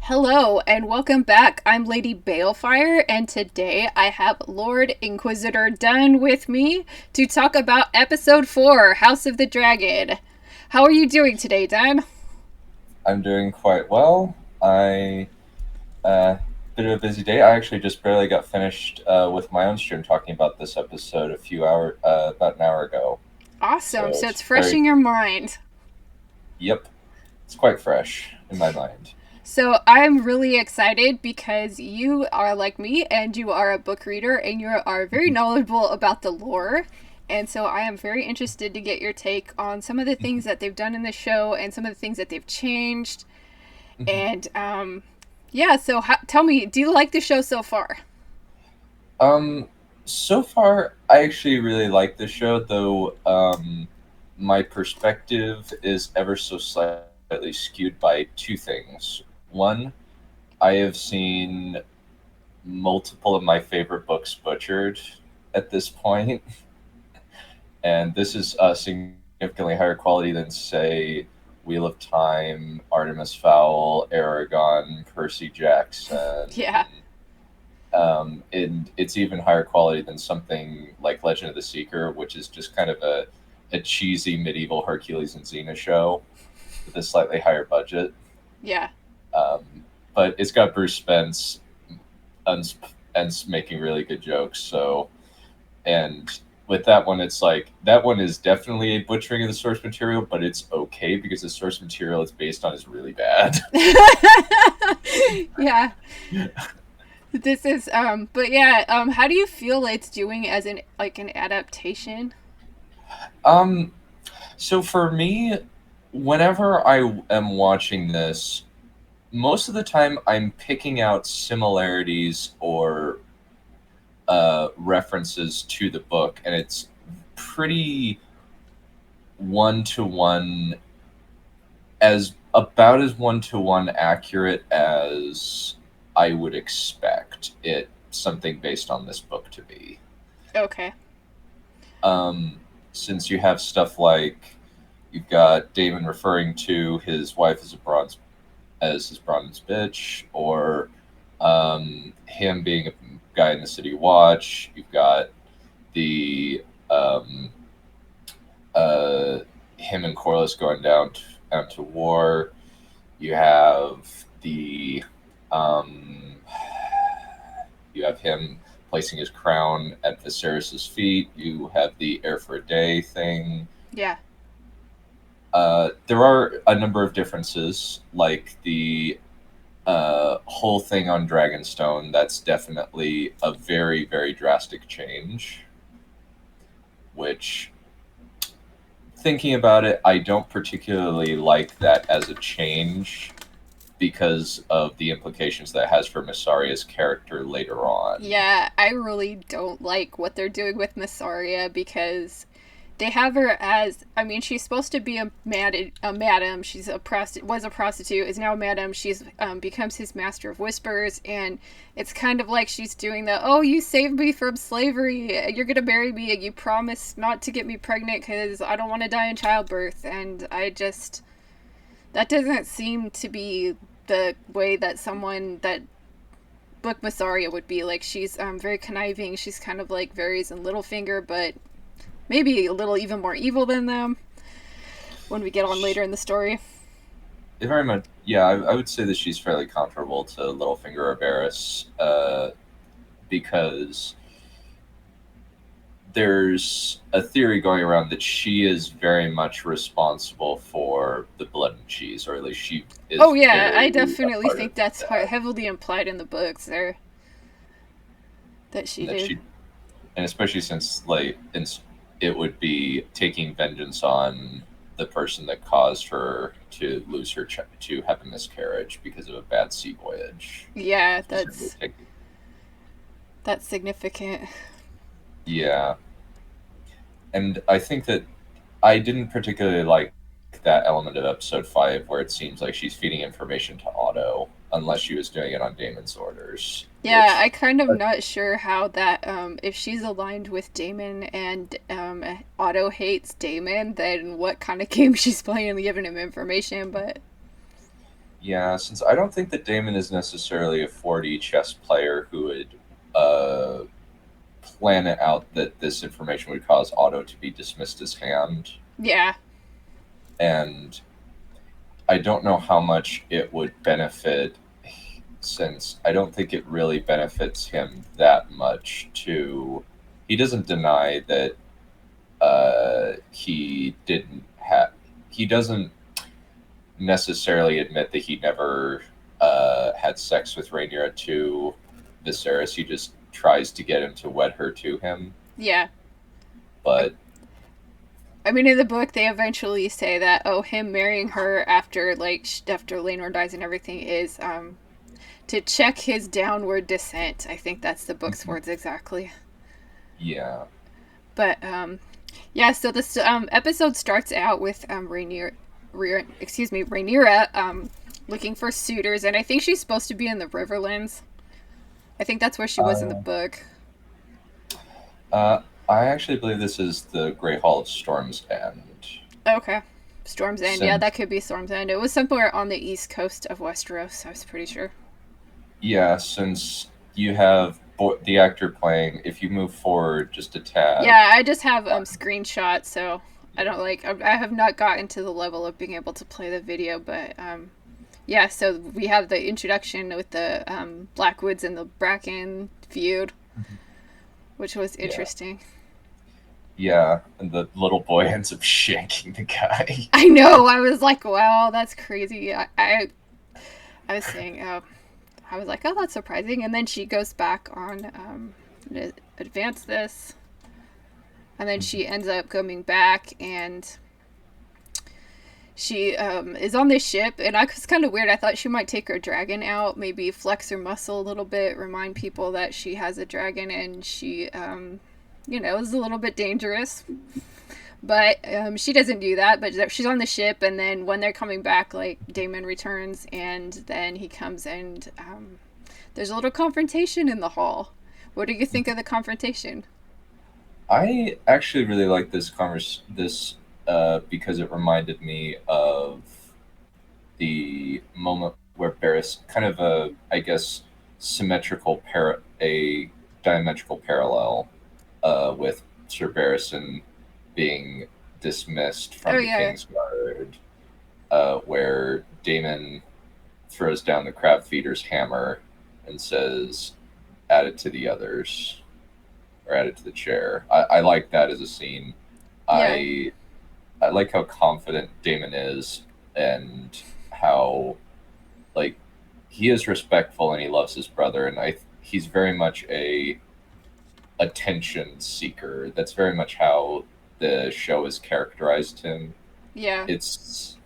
Hello and welcome back. I'm Lady Balefire, and today I have Lord Inquisitor Dunn with me to talk about Episode 4, House of the Dragon. How are you doing today, Dunn? I'm doing quite well. Bit of a busy day. I actually just barely got finished with my own stream talking about this episode about an hour ago. Awesome, So so it's it's fresh very, in your mind. yep, it's quite fresh in my mind. So I'm really excited because you are like me and you are a book reader and you are very knowledgeable about the lore. And so I am very interested to get your take on some of the things that they've done in the show and some of the things that they've changed. And yeah, so tell me, do you like the show so far? um, so far, I actually really like the show, though. My perspective is ever so slightly skewed by two things. One, I have seen multiple of my favorite books butchered at this point, and this is significantly higher quality than, say, Wheel of Time, Artemis Fowl, Aragon, Percy Jackson. Yeah. And it's even higher quality than something like Legend of the Seeker, which is just kind of a cheesy medieval Hercules and Xena show with a slightly higher budget. Yeah. Um, but it's got Bruce Spence and making really good jokes. So, and with that one, it's like that one is definitely a butchering of the source material, but it's okay because the source material it's based on is really bad. Yeah. This is but yeah, how do you feel it's doing as an adaptation? um, so for me, whenever I am watching this, most of the time I'm picking out similarities or references to the book, and it's pretty one to one, as about as one to one accurate as I would expect it something based on this book to be. Okay. Um, since you have stuff like you've got Damon referring to his wife as his bronze bitch, or him being a guy in the city watch. You've got the um, uh, him and Corliss going down to war. You have the um, you have him placing his crown at Viserys's feet. You have the heir for a day thing. Yeah. There are a number of differences, like the whole thing on Dragonstone. That's definitely a very, very drastic change. Which, thinking about it, I don't particularly like that as a change because of the implications that has for Missaria's character later on. Yeah, I really don't like what they're doing with Massaria because they have her as, I mean, she's supposed to be a madam. She's was a prostitute, is now a madam. She's becomes his master of whispers, and it's kind of like she's doing the, oh, you saved me from slavery. You're gonna marry me, and you promised not to get me pregnant because I don't want to die in childbirth. And I just, that doesn't seem to be the way that someone that book Massaria would be. Like, she's very conniving. She's kind of like Varys and Littlefinger, but maybe a little even more evil than them when we get on later in the story. Very much, yeah, I would say that she's fairly comparable to Littlefinger or Varys, because there's a theory going around that she is very much responsible for the blood and cheese, or at least she Oh is yeah, I very a definitely part of think that's that. heavily implied in the books there that she And that did. she, and especially since it would be taking vengeance on the person that caused her to to have a miscarriage because of a bad sea voyage. Yeah, She's going to take, that's significant. yeah, and I think that I didn't particularly like that element of episode 5 where it seems like she's feeding information to Otto, unless she was doing it on Damon's orders, Yeah, which I kind of not sure how that if she's aligned with Damon and Otto hates Damon, then what kind of game she's playing giving him information, but Yeah, since I don't think that Damon is necessarily a 4D chess player who would uh, plan it out that this information would cause Otto to be dismissed as hand, Yeah. and I don't know how much it would benefit, since I don't think it really benefits him that much to. He doesn't deny that he didn't have. He doesn't necessarily admit that he never had sex with Rhaenyra to Viserys. He just tries to get him to wed her to him. Yeah. But I mean, in the book, they eventually say that, oh, him marrying her after, like, after Laenor dies and everything is, to check his downward descent. I think that's the book's words exactly. yeah, But, yeah, so this, episode starts out with, Rhaenyra, looking for suitors, and I think she's supposed to be in the Riverlands. I think that's where she was in the uh, book. uh, I actually believe this is the Great Hall of Storm's End. Okay. Storm's End. Yeah, Since that could be Storm's End. It was somewhere on the east coast of Westeros, I was pretty sure. since you have the actor playing, if you move forward just a tad. Yeah, I just have screenshots, so I don't like. I have not gotten to the level of being able to play the video, but yeah. So we have the introduction with the Blackwoods and the Bracken feud, which was Yeah, interesting. yeah, and the little boy ends up shanking the guy. I know. I was like, wow, that's crazy. I was saying, I was like, oh, that's surprising. And then she goes back on to advance this, and then she ends up coming back and she is on this ship, and I was kind of weird. I thought she might take her dragon out, maybe flex her muscle a little bit, remind people that she has a dragon, and she, is a little bit dangerous. But she doesn't do that. But she's on the ship, and then when they're coming back, like Daemon returns, and then he comes and there's a little confrontation in the hall. What do you think of the confrontation? I actually really like this because it reminded me of the moment where Barris kind of I guess a diametrical parallel with Sir Barristan being dismissed Oh from the yeah, King's Guard, where Damon throws down the crab feeder's hammer and says, "Add it to the others," or "Add it to the chair." I like that as a scene. yeah, I I like how confident Damon is, and how, like, he is respectful and he loves his brother, and he's very much a attention seeker. That's very much how the show has characterized him. yeah, It's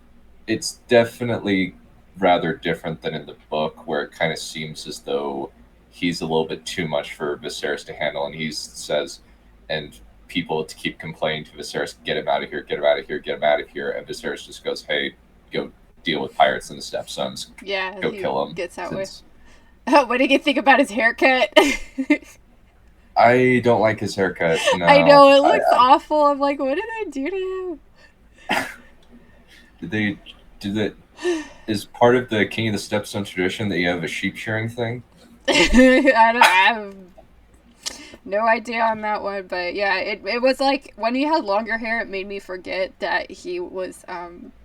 it's definitely rather different than in the book, where it kind of seems as though he's a little bit too much for Viserys to handle, and he says, and people to keep complaining to Viserys, "Get him out of here! Get him out of here! Get him out of here!" And Viserys just goes, "Hey, go deal with pirates and the stepsons. yeah. Go He kill them." gets that way. Since What did you think about his haircut? I don't like his haircut. I No, know it looks awful. I'm like, what did I do to did they do that? Is part of the King of the Stepstone tradition that you have a sheep shearing thing? him? I have no idea on that one, but yeah, it was like when he had longer hair, it made me forget that he was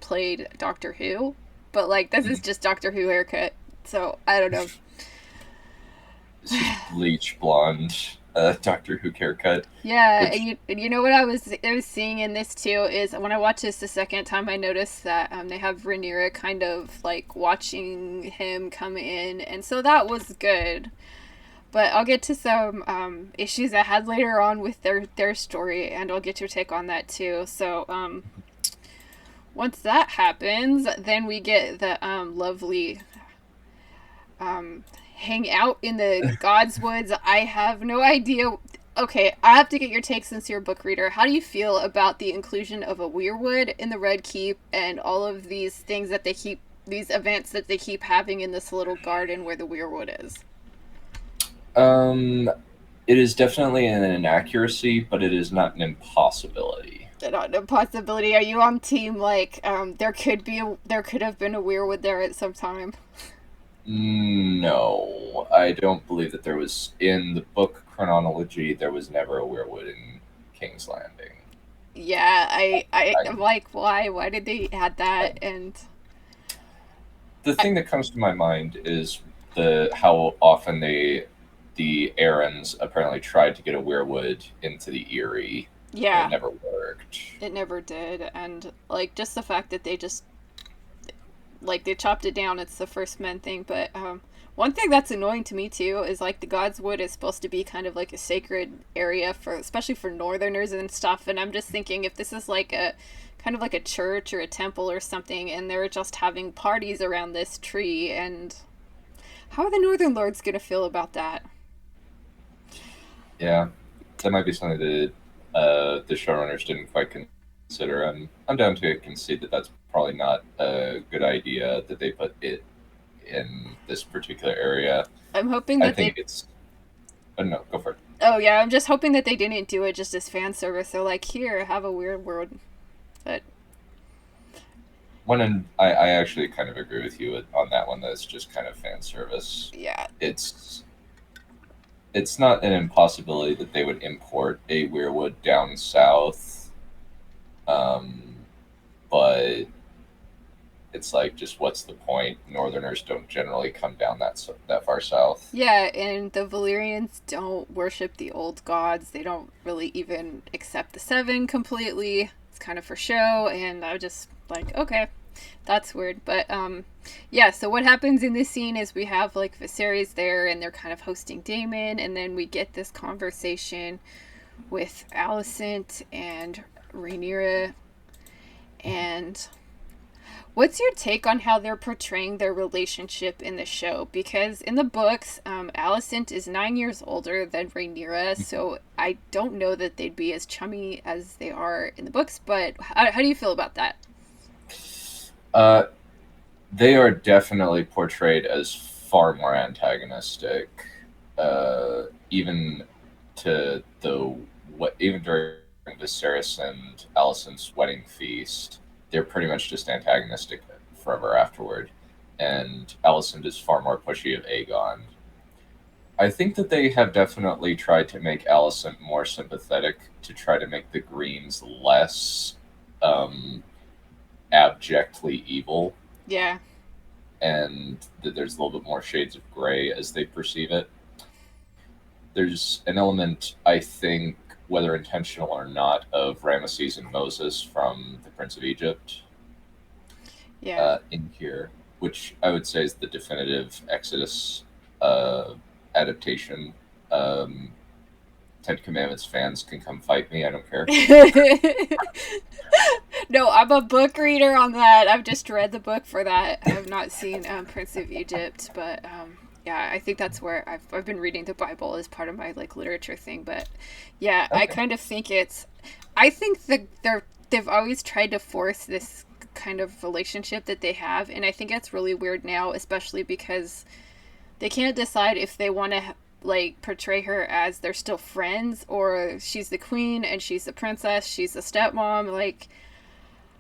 played Doctor Who, but like this is just Doctor Who haircut, so I don't know. It's just bleach blonde, Doctor Who haircut, Yeah, and which you know what I was seeing in this too is when I watched this the second time, I noticed that they have Rhaenyra kind of like watching him come in, and so that was good. But I'll get to some issues I had later on with their story, and I'll get your take on that too. So once that happens, then we get the lovely hang out in the God's Woods. I have no idea. Okay, I have to get your take since you're a book reader. How do you feel about the inclusion of a weirwood in the Red Keep and all of these things that they keep, these events that they keep having in this little garden where the weirwood is? um, it is definitely an inaccuracy, but it is not an impossibility. Not a possibility. Are you on team like there could have been a weirwood there at some time? No, I don't believe that there was in the book chronology. There was never a weirwood in King's Landing. Yeah, I, I'm like, why? Why did they add I, that? And the I, thing that comes to my mind is the how often the Aarons apparently tried to get a weirwood into the Erie, and it yeah, never worked. it never did. And like just the fact that they just like they chopped it down, it's the first men thing. But one thing that's annoying to me too is like the God's Wood is supposed to be kind of like a sacred area for especially for northerners and stuff. And I'm just thinking if this is like a kind of like a church or a temple or something and they're just having parties around this tree, and how are the northern lords going to feel about that? Yeah, that might be something that the showrunners didn't quite consider. I'm down to concede that that's probably not a good idea that they put it in this particular area. I'm hoping I that think they it's. Oh, no, go for it. Oh yeah, I'm just hoping that they didn't do it just as fan service. They're like, here, have a weird world. But I actually kind of agree with you on that one. That it's just kind of fan service. yeah, It's it's not an impossibility that they would import a weirwood down south, um, but it's like just what's the point? Northerners don't generally come down that far south. yeah, and the Valyrians don't worship the old gods. They don't really even accept the seven completely. It's kind of for show, and I was just like, okay, that's weird. But yeah. So what happens in this scene is we have like Viserys there, and they're kind of hosting Daemon, and then we get this conversation with Alicent and Rhaenyra. And what's your take on how they're portraying their relationship in the show? Because in the books, Alicent is 9 years older than Rhaenyra, so I don't know that they'd be as chummy as they are in the books. But how do you feel about that? Uh, they are definitely portrayed as far more antagonistic, even to the what even during Viserys and Alicent's wedding feast, they're pretty much just antagonistic forever afterward. And Alicent is far more pushy of Aegon. I think that they have definitely tried to make Alicent more sympathetic to try to make the Greens less um, abjectly evil, Yeah, and that there's a little bit more shades of gray as they perceive it. There's an element, I think, whether intentional or not, of Ramesses and Moses from The Prince of Egypt yeah. in here, which I would say is the definitive Exodus uh, adaptation. Um, Ten Commandments fans can come fight me. I don't care. No, I'm a book reader on that. I've just read the book for that. I've not seen Prince of Egypt, but yeah, I think that's where I've been reading the Bible as part of my like literature thing. But yeah, I Okay. kind of think it's. I think that they've always tried to force this kind of relationship that they have, and I think it's really weird now, especially because they can't decide if they want to like portray her as they're still friends or she's the queen and she's the princess, she's the stepmom. Like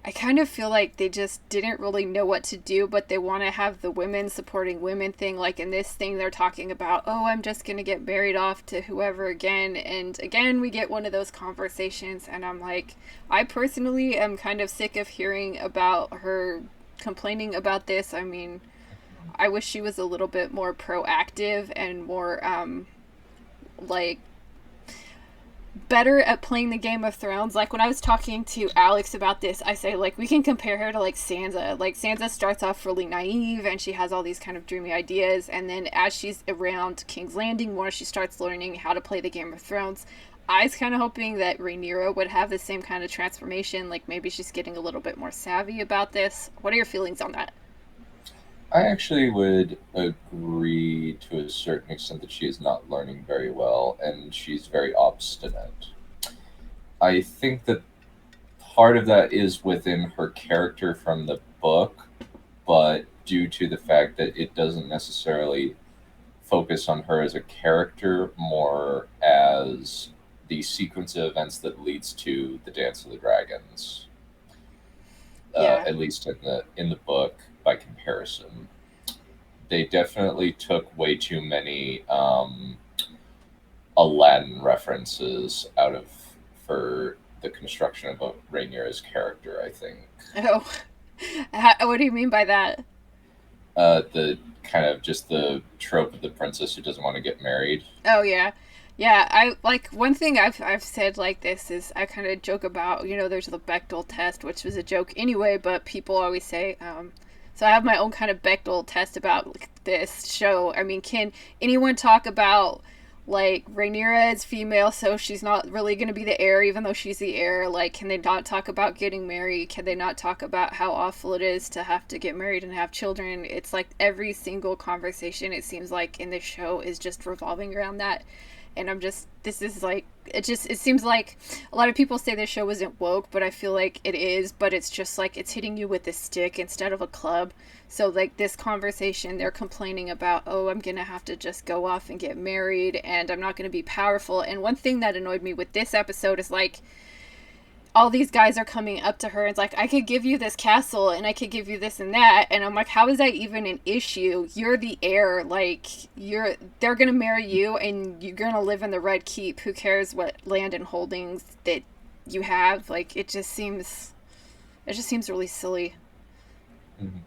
I kind of feel like they just didn't really know what to do, but they want to have the women supporting women thing. Like in this thing, they're talking about, oh, I'm just going to get married off to whoever again. And again, we get one of those conversations, and I'm like, I personally am kind of sick of hearing about her complaining about this. I mean, I wish she was a little bit more proactive and more, like, better at playing the Game of Thrones. Like when I was talking to Alex about this, I say like we can compare her to like Sansa. Like Sansa starts off really naive and she has all these kind of dreamy ideas, and then as she's around King's Landing more, she starts learning how to play the Game of Thrones. I was kind of hoping that Rhaenyra would have the same kind of transformation. Like maybe she's getting a little bit more savvy about this. What are your feelings on that? I actually would agree to a certain extent that she is not learning very well and she's very obstinate. I think that part of that is within her character from the book, but due to the fact that it doesn't necessarily focus on her as a character, more as the sequence of events that leads to the Dance of the Dragons, Yeah. at least in the book by comparison. They definitely took way too many Aladdin references out of for the construction of Rhaenyra's character. I think Oh, what do you mean by that? the kind of just the trope of the princess who doesn't want to get married. Oh yeah. Yeah, I like one thing I've said like this is I kind of joke about, there's the Bechdel test, which was a joke anyway, but people always say so I have my own kind of Bechdel test about like, this show. I mean, can anyone talk about like Rhaenyra is female, so she's not really going to be the heir, even though she's the heir? Like, can they not talk about getting married? Can they not talk about how awful it is to have to get married and have children? It's like every single conversation, it seems like, in this show is just revolving around that. And I'm just, this is like, it seems like a lot of people say this show isn't woke, but I feel like it is, but it's just like it's hitting you with a stick instead of a club. So like this conversation, they're complaining about, oh, I'm gonna have to just go off and get married and I'm not gonna be powerful. And one thing that annoyed me with this episode is like all these guys are coming up to her and it's like, I could give you this castle and I could give you this and that, and I'm like, how is that even an issue? You're the heir. Like, they're gonna marry you and you're gonna live in the Red Keep. Who cares what land and holdings that you have? Like, it just seems really silly. Mhm.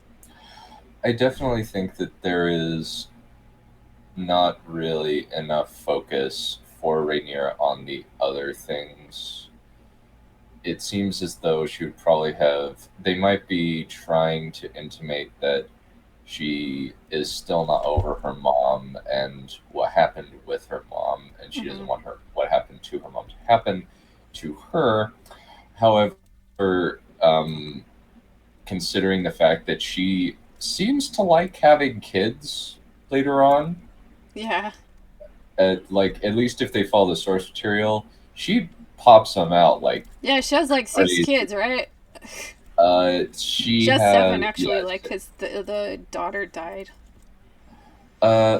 I definitely think that there is not really enough focus for Rhaenyra on the other things. It seems as though she would probably have. They might be trying to intimate that she is still not over her mom and what happened with her mom, and she doesn't Mm-hmm. want what happened to her mom to happen to her. However, considering the fact that she seems to like having kids later on, Yeah. like at least if they follow the source material, she pops them out like Yeah, she has like six crazy. kids, right? She She has has seven actually, like, yes. because the daughter died. Uh,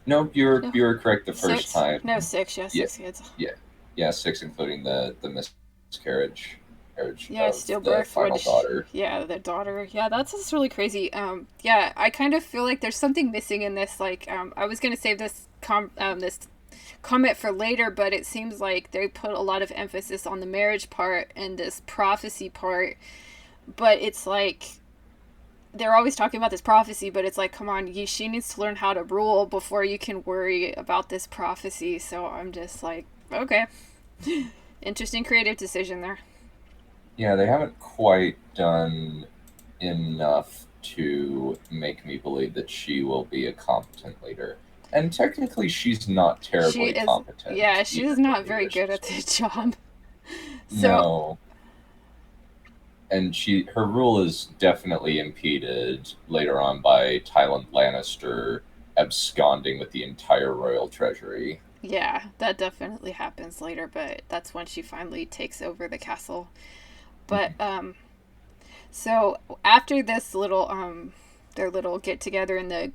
no, No, you were correct the first six? time. No, six. Yeah, Yeah, six kids. yeah, yeah. Six, including the miscarriage, carriage Yeah, of the stillbirth, final which, daughter. yeah, the daughter. Yeah, that's just really crazy. Yeah, I kind of feel like there's something missing in this. Like, I was gonna save this comment for later, but it seems like they put a lot of emphasis on the marriage part and this prophecy part. But it's like they're always talking about this prophecy, but it's like, come on, she needs to learn how to rule before you can worry about this prophecy. So I'm just like, okay, interesting creative decision there. Yeah, they haven't quite done enough to make me believe that she will be a competent leader. And technically, she's not She terribly is, yeah, competent, she's even when not you very wish good to at the speak. job. So, No, and her rule is definitely impeded later on by Tywin Lannister absconding with the entire royal treasury. yeah, that definitely happens later, but that's when she finally takes over the castle. But, so after this little, their little get together in the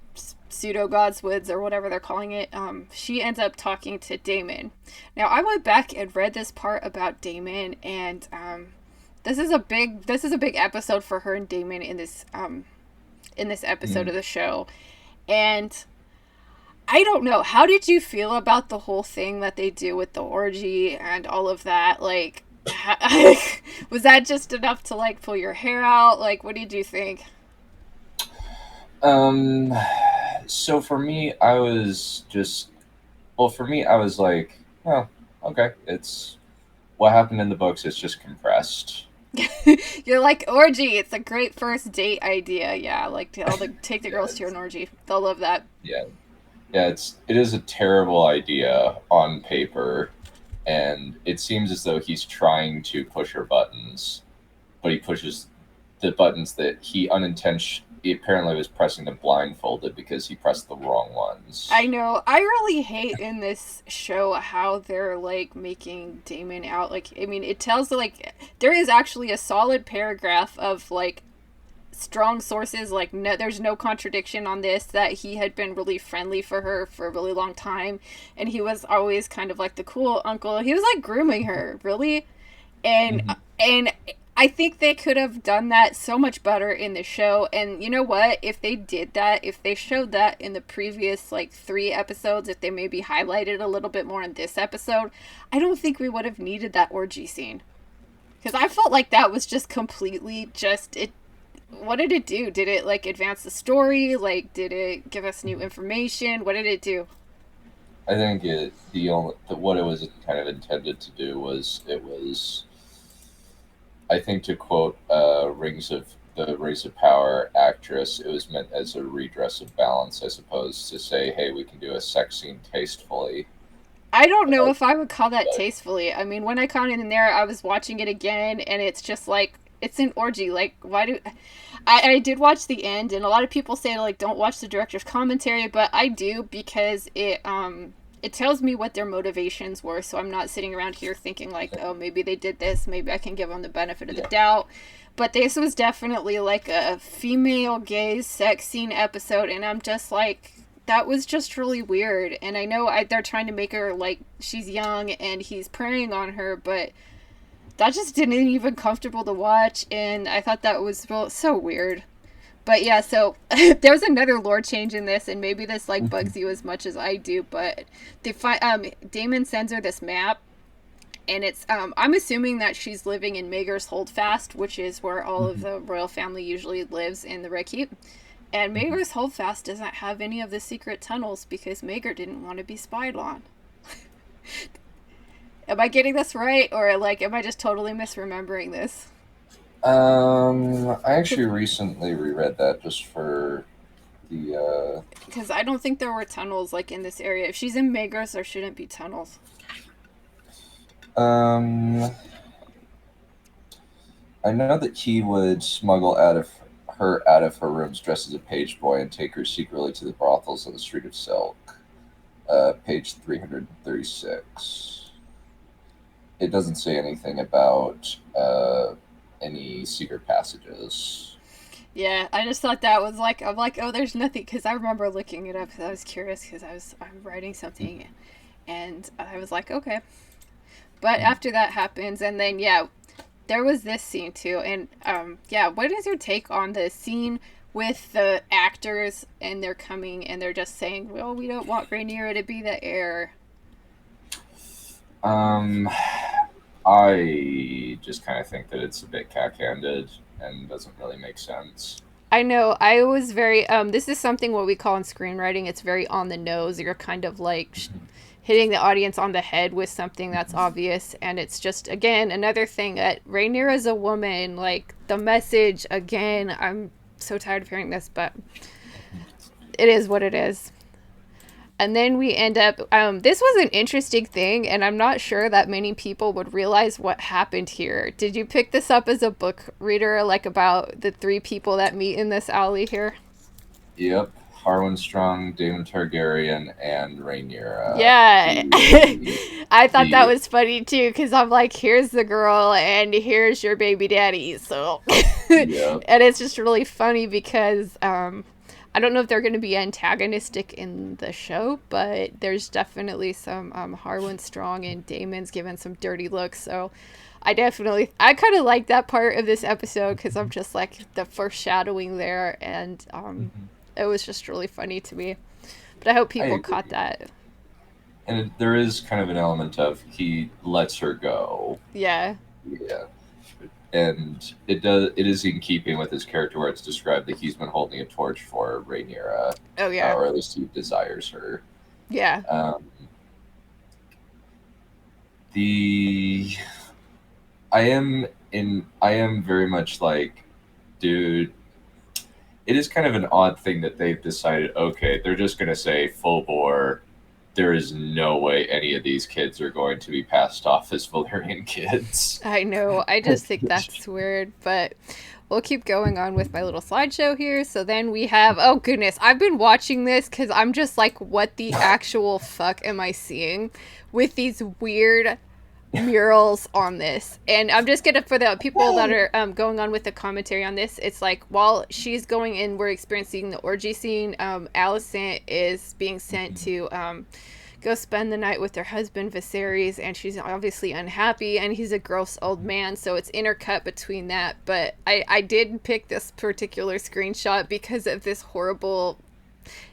pseudo God's Woods or whatever they're calling it, she ends up talking to Damon. Now, I went back and read this part about Damon, and, this is a big episode for her and Damon in this episode Mm. of the show. And I don't know. How did you feel about the whole thing that they do with the orgy and all of that? Like, was that just enough to like pull your hair out? Like, what did you think? Um, so for me, I was just, well, for me, I was like, oh, okay, it's what happened in the books. It's just compressed. You're like orgy. It's a great first date idea. Yeah, like take the Yeah, girls to an orgy. They'll love that. yeah, yeah. It is a terrible idea on paper, and it seems as though he's trying to push her buttons, but he pushes the buttons that he apparently was pressing them blindfolded because he pressed the wrong ones. I know. I really hate in this show how they're like making Damon out. Like, I mean, it tells like there is actually a solid paragraph of like strong sources, like, no, there's no contradiction on this, that he had been really friendly for her for a really long time, and he was always kind of like the cool uncle. He was like grooming her, really. and Hmm. and I think they could have done that so much better in the show. And you know what? If they did that, if they showed that in the previous like 3 episodes, if they maybe highlighted a little bit more in this episode, I don't think we would have needed that orgy scene. Because I felt like that was just completely just it. What did it do? Did it like advance the story? Like, did it give us new information? What did it do? I think what it was kind of intended to do was it was, I think, to quote Rings of Power actress, it was meant as a redress of balance, I suppose, to say, hey, we can do a sex scene tastefully. I don't know Uh, if I would call that but tastefully. I mean, when I caught it in there, I was watching it again, and it's just like it's an orgy. Like, why do I did watch the end, and a lot of people say like don't watch the director's commentary, but I do because it tells me what their motivations were, so I'm not sitting around here thinking like, oh, maybe they did this, maybe I can give them the benefit of the yeah, doubt. But this was definitely like a female gaze sex scene episode, and I'm just like, that was just really weird. And I know they're trying to make her like she's young and he's preying on her, but that just didn't even comfortable to watch. And I thought that was so weird. But yeah, so there's another lore change in this, and maybe this like bugs you as much as I do. But Damon sends her this map, and it's I'm assuming that she's living in Maegor's Holdfast, which is where all of the royal family usually lives in the Red Keep. And Maegor's Holdfast doesn't have any of the secret tunnels because Maegor didn't want to be spied on. Am I getting this right, or like am I just totally misremembering this? I actually recently reread that just for the. Because I don't think there were tunnels like in this area. If she's in Maegor's, there shouldn't be tunnels. I know that he would smuggle out of her rooms dressed as a page boy and take her secretly to the brothels on the Street of Silk. Page 336. It doesn't say anything about any secret passages. Yeah, I just thought that was like I'm like, oh, there's nothing, because I remember looking it up because I was curious because I'm writing something, and I was like, okay. But after that happens, and then yeah, there was this scene too, and yeah, what is your take on the scene with the actors and they're coming and they're just saying, well, we don't want Rhaenyra to be the heir. Um, I just kind of think that it's a bit cack-handed and doesn't really make sense. I know. I was very. This is something what we call in screenwriting. It's very on the nose. You're kind of like hitting the audience on the head with something that's obvious, and it's just again another thing that Rhaenyra is a woman. Like the message again. I'm so tired of hearing this, but it is what it is. And then we end up. This was an interesting thing, and I'm not sure that many people would realize what happened here. Did you pick this up as a book reader, like about the 3 people that meet in this alley here? Yep, Harwin Strong, Daemon Targaryen, and Rhaenyra. Yeah. The I thought that the was funny too, because I'm like, here's the girl and here's your baby daddy. So, Yep. and it's just really funny because I don't know if they're going to be antagonistic in the show, but there's definitely some Harwin Strong and Damon's giving some dirty looks. So I kind of like that part of this episode because I'm just like the foreshadowing there, and it was just really funny to me. But I hope I people caught agree. that. And there is kind of an element of he lets her go. Yeah. Yeah. And it is in keeping with his character where it's described that he's been holding a torch for Rhaenyra, Oh yeah. or at least he desires her. Yeah. Um, the I am very much like, dude, it is kind of an odd thing that they've decided, okay, they're just going to say full bore. There is no way any of these kids are going to be passed off as Valyrian kids. I know. I just think that's weird, but we'll keep going on with my little slideshow here. So then we have, oh goodness, I've been watching this because I'm just like, what the actual fuck am I seeing with these weird murals on this. And I'm just gonna, for the people that are going on with the commentary on this, it's like while she's going in, we're experiencing the orgy scene. Alicent is being sent to go spend the night with her husband Viserys, and she's obviously unhappy, and he's a gross old man, so it's intercut between that. But I did pick this particular screenshot because of this horrible,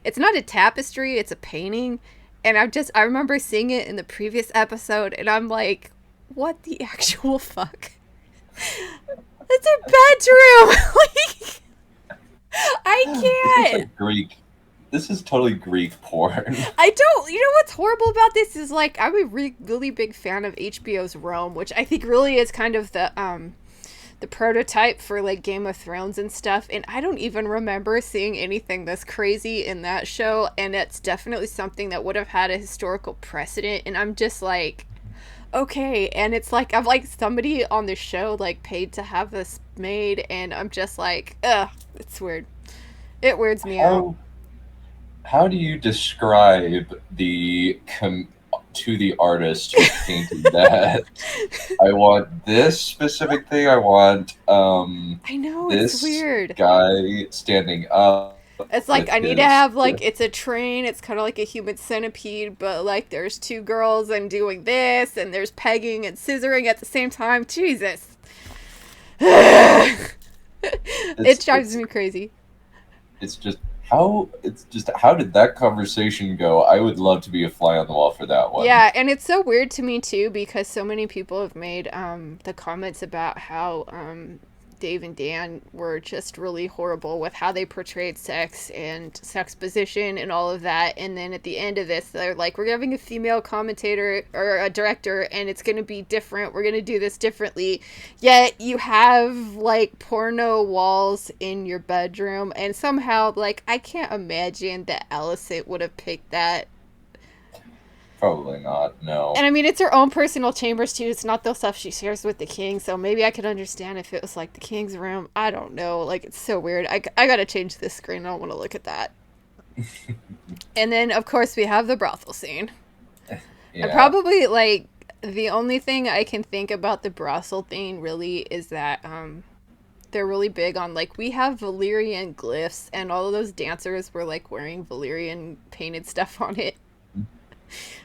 it's not a tapestry, it's a painting. And I remember seeing it in the previous episode, and I'm like, what the actual fuck? It's a bedroom! Like, I This is can't. like Greek. This is totally Greek porn. I don't. You know what's horrible about this is, like, I'm a really, really big fan of HBO's Rome, which I think really is kind of the prototype for like Game of Thrones and stuff. And I don't even remember seeing anything this crazy in that show. And it's definitely something that would have had a historical precedent. And I'm just like, okay. And it's like I'm like somebody on the show like paid to have this made, and I'm just like, ugh, it's weird. It weirds me out. How how do you describe to the artist who painted that? I want this specific thing. I want I know, it's this weird. guy standing up It's like with I need to his. have like it's a train. It's kind of like a human centipede, but like there's two girls and doing this, and there's pegging and scissoring at the same time. Jesus, it drives It's me crazy. it's just how did that conversation go? I would love to be a fly on the wall for that one. Yeah, and it's so weird to me too because so many people have made the comments about how Dave and Dan were just really horrible with how they portrayed sex and sex position and all of that. And then at the end of this, they're like, we're having a female commentator or a director, and it's going to be different. We're going to do this differently. Yet you have like porno walls in your bedroom, and somehow, like, I can't imagine that Alicent would have picked that. Probably not. No. And I mean, it's her own personal chambers too. It's not the stuff she shares with the king. So maybe I could understand if it was like the king's room. I don't know. Like, it's so weird. I gotta change this screen. I don't want to look at that. And then, of course, we have the brothel scene. And Yeah. probably, like, the only thing I can think about the brothel thing really is that they're really big on, like, we have Valyrian glyphs, and all of those dancers were, like, wearing Valyrian painted stuff on it,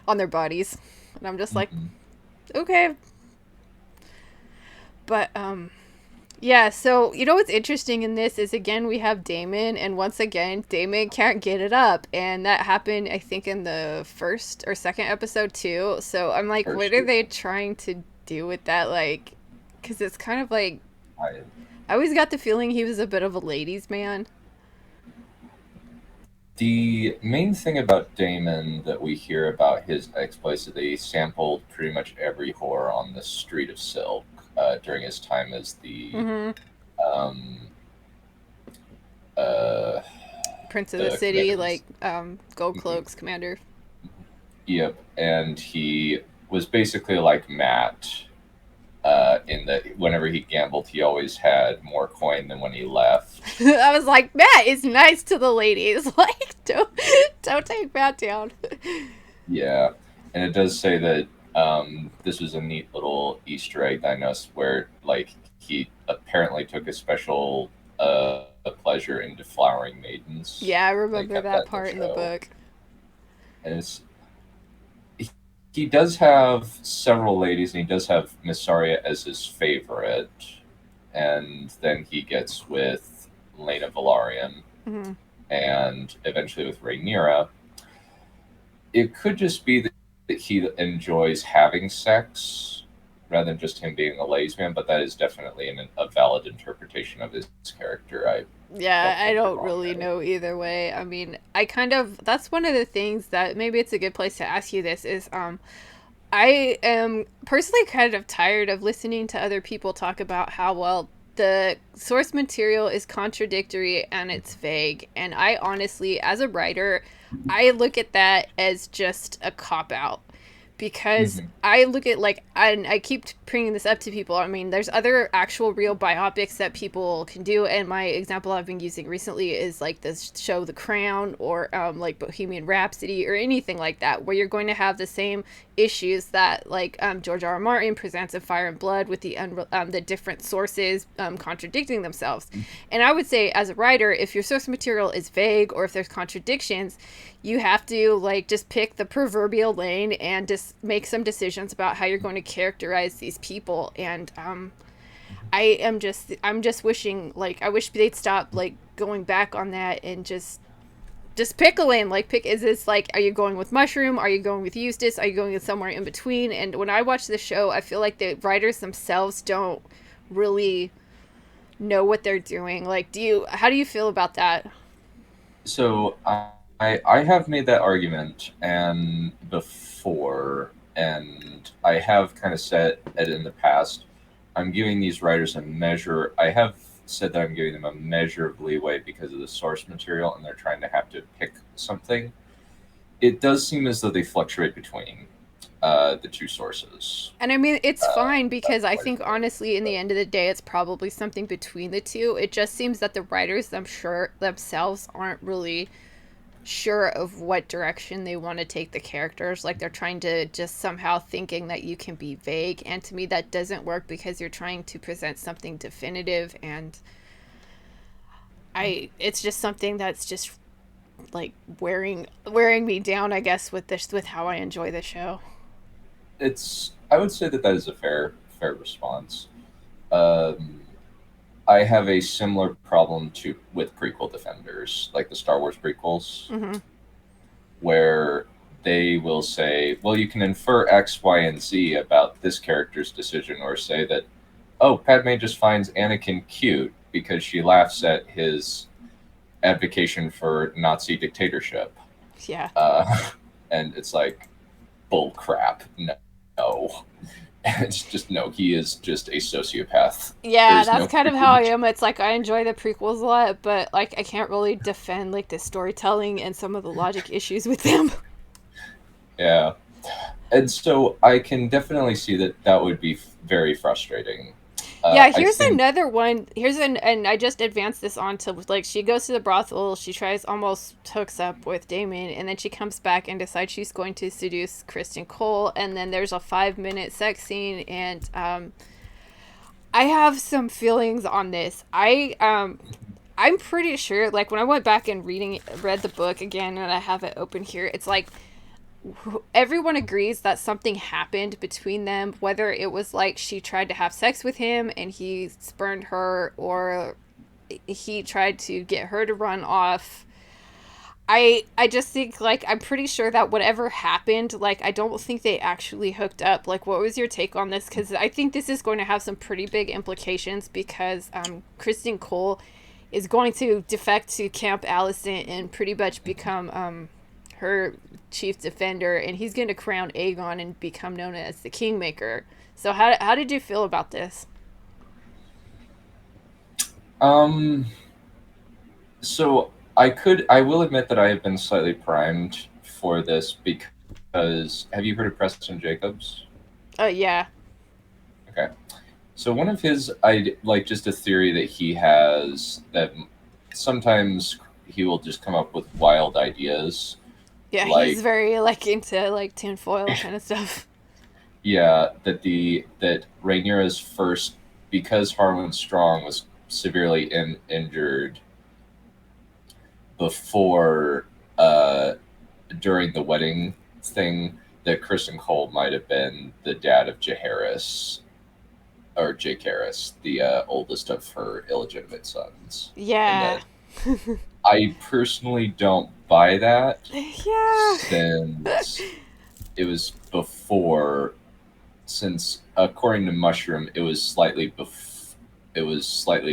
on their bodies. And I'm just like, Mhm. okay. But yeah, so you know what's interesting in this is, again, we have Daemon, and once again Daemon can't get it up, and that happened I think in the first or second episode too. So I'm like, what First are year. they trying to do with that? Like, because it's kind of like, I, I always got the feeling he was a bit of a ladies man. the main thing about Damon that we hear about his exploits is that he sampled pretty much every whore on the street of Silk during his time as Mm-hmm. um, uh, Prince of the the city, commander. like gold cloaks commander. Yep, and he was basically like Matt. In that, whenever he gambled, he always had more coin than when he left. I was like, Matt is nice to the ladies. Like, don't take Matt down. Yeah, and it does say that this was a neat little Easter egg that I noticed where like he apparently took a special pleasure in deflowering maidens. Yeah, I They remember kept that that in the part in the show, book. and he does have several ladies, and he does have Miss Saria as his favorite, and then he gets with Lena Valarian, Hmm. and eventually with Rhaenyra. It could just be that he enjoys having sex rather than just him being a ladies' man, but that is definitely a valid interpretation of his character. I Yeah, don't I think you're don't wrong really there. know either way. I mean, I kind of, that's one of the things that maybe it's a good place to ask you this is I am personally kind of tired of listening to other people talk about how, well, the source material is contradictory and it's vague. And I honestly, as a writer, I look at that as just a cop out because Mhm. I look at like I keep bringing this up to people. I mean, there's other actual real biopics that people can do, and my example I've been using recently is like this show The Crown or like Bohemian Rhapsody or anything like that, where you're going to have the same issues that like George R. R. Martin presents in Fire and Blood with the different sources contradicting themselves. And I would say, as a writer, if your source material is vague or if there's contradictions, you have to like just pick the proverbial lane and just make some decisions about how you're going to characterize these people. And I'm just wishing, like, I wish they'd stop like going back on that and just pick a lane. Like, pick, is this like, are you going with Mushroom, are you going with Eustace, are you going with somewhere in between? And when I watch the show, I feel like the writers themselves don't really know what they're doing. Like, how do you feel about that? So I have made that argument and before, and I have kind of said it in the past. I'm giving these writers a measure. I have said that I'm giving them a measure of leeway because of the source material, and they're trying to have to pick something. It does seem as though they fluctuate between the two sources. And I mean, it's fine That's because I quite a think bit. honestly, in the But end of the day, it's probably something between the two. It just seems that the writers, I'm sure, themselves aren't really sure of what direction they want to take the characters. Like they're trying to just somehow thinking that you can be vague. And to me, that doesn't work because you're trying to present something definitive. And it's just something that's just like wearing me down, I guess, with how I enjoy the show. I would say that that is a fair response. Um, I have a similar problem to with prequel defenders, like the Star Wars prequels, Mm-hmm. where they will say, "Well, you can infer X, Y, and Z about this character's decision," or say that, "Oh, Padme just finds Anakin cute because she laughs at his advocation for Nazi dictatorship," Yeah. uh, and it's like bull crap. No, it's just no. He is just a sociopath. Yeah, There's that's no kind of how I privilege. am. It's like I enjoy the prequels a lot, but like I can't really defend like the storytelling and some of the logic issues with them. Yeah, and so I can definitely see that that would be very frustrating. Yeah, I here's think. another one. And I just advanced this on to like she goes to the brothel, she tries almost hooks up with Damon, and then she comes back and decides she's going to seduce Kristen Cole, and then there's a 5 minute sex scene, and I have some feelings on this. I'm pretty sure like when I went back and read the book again and I have it open here, it's like everyone agrees that something happened between them, whether it was like she tried to have sex with him and he spurned her, or he tried to get her to run off. I just think like I'm pretty sure that whatever happened, like I don't think they actually hooked up. Like, what was your take on this? Because I think this is going to have some pretty big implications because Kristen Cole is going to defect to Camp Allison and pretty much become her chief defender, and he's going to crown Aegon and become known as the Kingmaker. So how did you feel about this? Um, so I will admit that I have been slightly primed for this because have you heard of Preston Jacobs? Yeah, Okay. So one of his, I like just a theory that he has that sometimes he will just come up with wild ideas. yeah, he's Like, very like into like tinfoil kind of stuff. yeah, that Rhaenyra's first, because Harwin Strong was severely injured before, during the wedding thing, that Kristen Cole might have been the dad of Jaehaerys, or Jake Harris, the oldest of her illegitimate sons, and Yeah. that I personally don't buy that Yeah. since it was before. Since according to Mushroom, it was slightly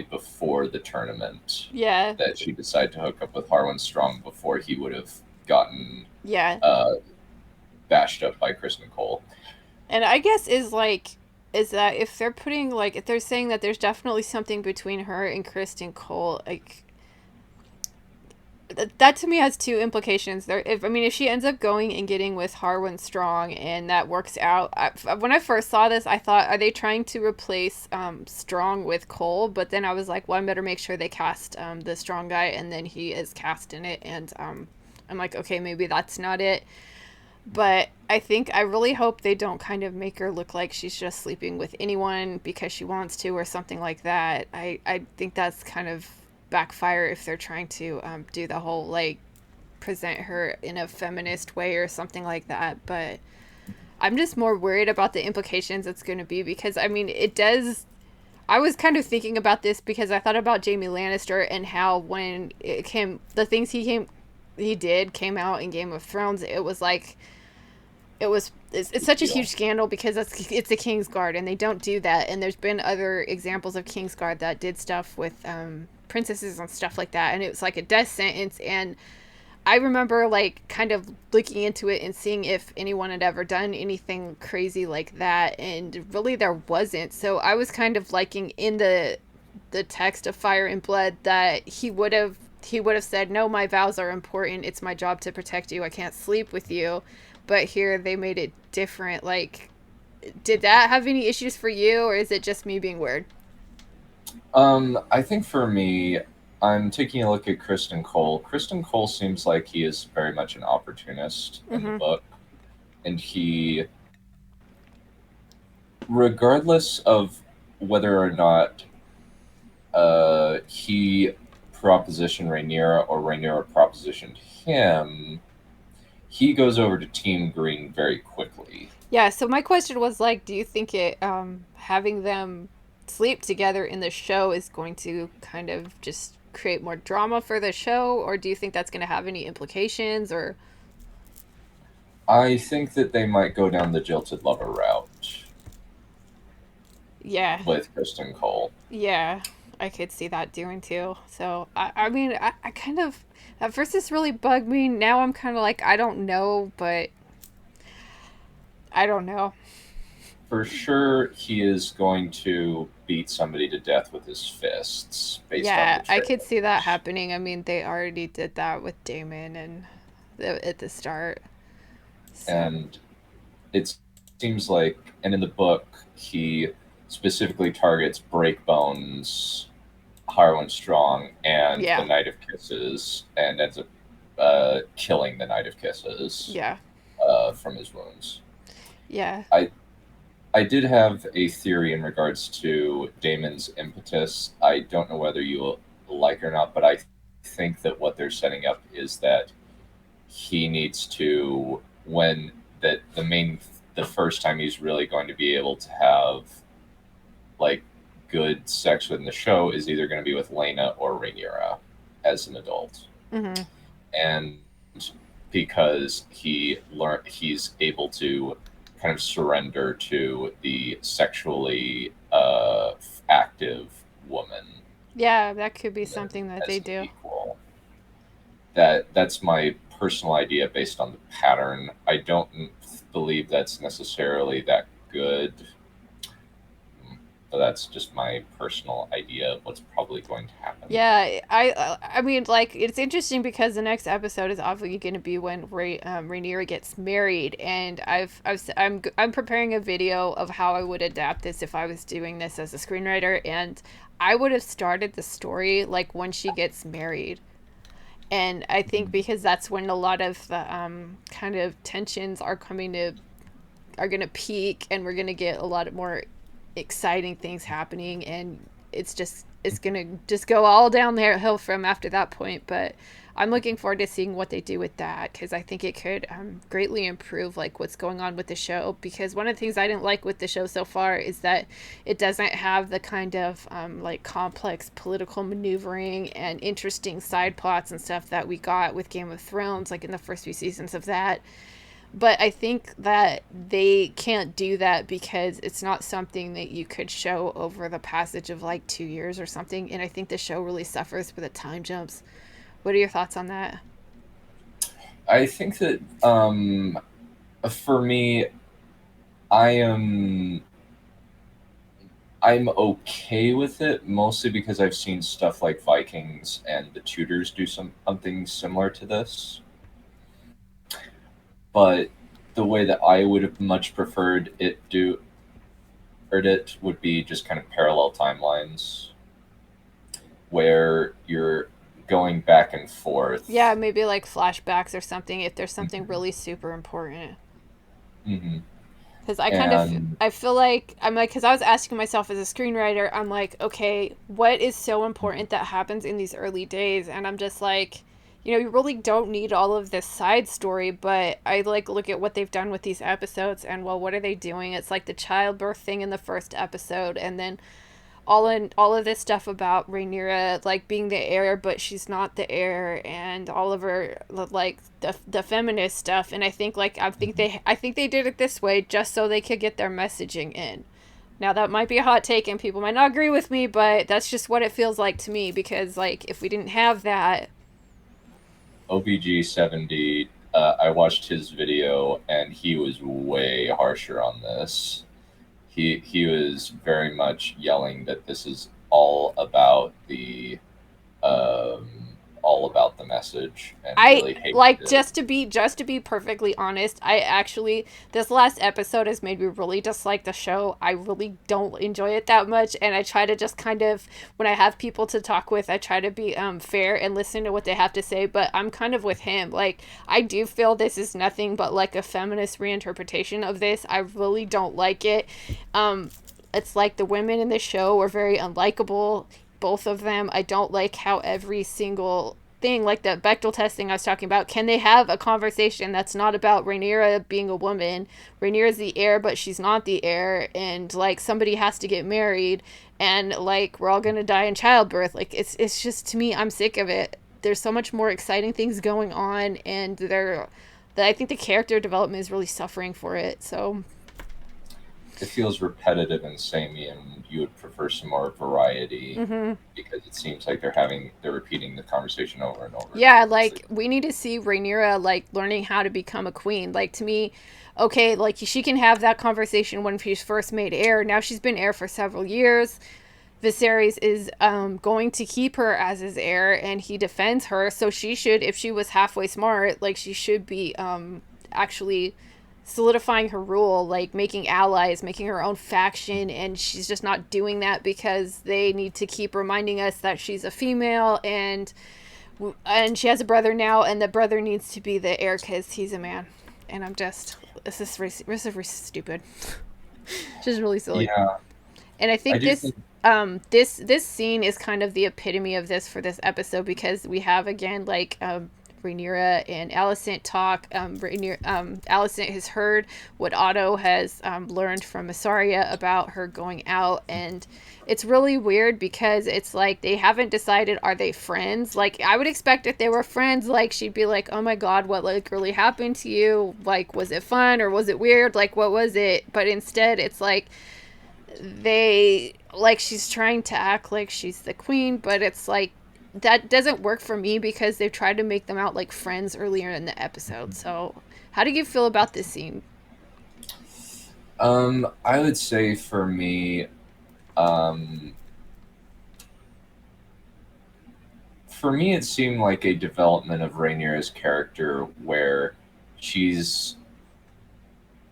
before the tournament Yeah. that she decided to hook up with Harwin Strong before he would have gotten Yeah. uh, bashed up by Kristen Cole. And I guess is that if they're putting like if they're saying that there's definitely something between her and Kristen Cole, like that to me has two implications. There, if I mean, if she ends up going and getting with Harwin Strong and that works out, when I first saw this, I thought, are they trying to replace Strong with Cole? But then I was like, well, I better make sure they cast the Strong guy, and then he is cast in it, and I'm like, okay, maybe that's not it. But I really hope they don't kind of make her look like she's just sleeping with anyone because she wants to or something like that. I think that's kind of backfire if they're trying to do the whole like present her in a feminist way or something like that. But I'm just more worried about the implications it's going to be because I mean, it does. I was kind of thinking about this because I thought about Jaime Lannister and how when it came, the things he did came out in Game of Thrones, it was like it's such a huge Deal. scandal because it's a Kingsguard and they don't do that. And there's been other examples of Kingsguard that did stuff with princesses and stuff like that, and it was like a death sentence. And I remember like kind of looking into it and seeing if anyone had ever done anything crazy like that, and really there wasn't. So I was kind of liking in the text of Fire and Blood that he would have said, no, my vows are important, it's my job to protect you, I can't sleep with you. But here they made it different. Like, did that have any issues for you, or is it just me being weird? I think for me, I'm taking a look at Kristen Cole. Kristen Cole seems like he is very much an opportunist in the Mm-hmm. book, and he, regardless of whether or not he propositioned Rhaenyra or Rhaenyra propositioned him, he goes over to Team Green very quickly. Yeah, so my question was like, do you think it having them sleep together in the show is going to kind of just create more drama for the show, or do you think that's going to have any implications or I think that they might go down the jilted lover route yeah. with Kristen Cole. Yeah, I could see that doing too. So I mean, I kind of at first this really bugged me. Now I'm kind of like I don't know, but I don't know. For sure, he is going to beat somebody to death with his fists based on Yeah, the I could see that trailers. happening. I mean, they already did that with Damon and at the start. So And it seems like, and in the book, he specifically targets Breakbones, Harwin Strong, and the yeah, Knight of Kisses, and ends up killing the Knight of Kisses yeah, from his wounds. yeah. I I did have a theory in regards to Damon's impetus. I don't know whether you like it or not, but I think that what they're setting up is that he needs to, when that the first time he's really going to be able to have like good sex within the show is either going to be with Lena or Rhaenyra as an adult. Mhm. And because he's able to kind of surrender to the sexually active woman Yeah, that could be as, something that they as an do. equal. That's my personal idea based on the pattern. I don't believe that's necessarily that good, but that's just my personal idea of what's probably going to happen. Yeah, I mean, like it's interesting because the next episode is obviously going to be when Rhaenyra gets married, and I'm preparing a video of how I would adapt this if I was doing this as a screenwriter, and I would have started the story like when she gets married, and I think because that's when a lot of the kind of tensions are going to peak, and we're going to get a lot more exciting things happening, and it's going to just go all down the hill from after that point. But I'm looking forward to seeing what they do with that because I think it could greatly improve like what's going on with the show. Because one of the things I didn't like with the show so far is that it doesn't have the kind of like complex political maneuvering and interesting side plots and stuff that we got with Game of Thrones, like in the first few seasons of that. But I think that they can't do that because it's not something that you could show over the passage of like 2 years or something. And I think the show really suffers with the time jumps. What are your thoughts on that? I think that for me, I am I'm okay with it, mostly because I've seen stuff like Vikings and the Tudors do something similar to this. But the way that I would have much preferred it would be just kind of parallel timelines where you're going back and Yeah, forth. maybe like flashbacks or something if there's something Hmm. really super important. Hmm. Because And I feel like I'm like because I was asking myself as a screenwriter, I'm like, okay, what is so important that happens in these early days? And I'm just like, you really don't need all of this side story, but I like look at what they've done with these episodes, and well, what are they doing? It's like the childbirth thing in the first episode, and then all of this stuff about Rhaenyra like being the heir, but she's not the heir, and all of her like the feminist stuff. And I think they did it this way just so they could get their messaging in. Now that might be a hot take, and people might not agree with me, but that's just what it feels like to me. Because like if we didn't have that, OBG70, I watched his video and he was way harsher on this. He was very much yelling that this is um, all about the message and I really hated like it. just to be perfectly honest, I actually this last episode has made me really dislike the show. I really don't enjoy it that much, and I try to just kind of when I have people to talk with, I try to be fair and listen to what they have to say, but I'm kind of with him. Like I do feel this is nothing but like a feminist reinterpretation of this. I really don't like it. Um it's like the women in the show are very unlikable, both of them. I don't like how every single thing, like the Bechtel testing I was talking about, can they have a conversation that's not about Rhaenyra being a woman? Rhaenyra's the heir, but she's not the heir, and like somebody has to get married, and like we're all gonna die in childbirth. Like it's just to me, I'm sick of it. There's so much more exciting things going on, and I think the character development is really suffering for it. So It feels repetitive and samey, and you would prefer some more variety mm-hmm. because it seems like they're repeating the conversation over and over again. Yeah, It's like, like we need to see Rhaenyra like learning how to become a queen. Like to me, okay, like she can have that conversation when she's first made heir. Now she's been heir for several years. Viserys is going to keep her as his heir, and he defends her. So she should, if she was halfway smart, like she should be actually solidifying her rule, like making allies, making her own faction, and she's just not doing that because they need to keep reminding us that she's a female, and she has a brother now, and the brother needs to be the heir because he's a man. And I'm just this is really stupid, just really silly. yeah, And I I think do think. this scene is kind of the epitome of this for this episode because we have again like Rhaenyra and Alicent talk. Alicent has heard what Otto has learned from Mysaria about her going out, and it's really weird because it's like they haven't decided are they friends. Like I would expect if they were friends, like she'd be like, "Oh my God, what like really happened to you? Like was it fun or was it weird? Like what was it?" But instead, it's like they like she's trying to act like she's the queen, but it's like that doesn't work for me because they've tried to make them out like friends earlier in the episode. So, how do you feel about this scene? I would say um, for me, it seemed like a development of Rhaenyra's character where she's,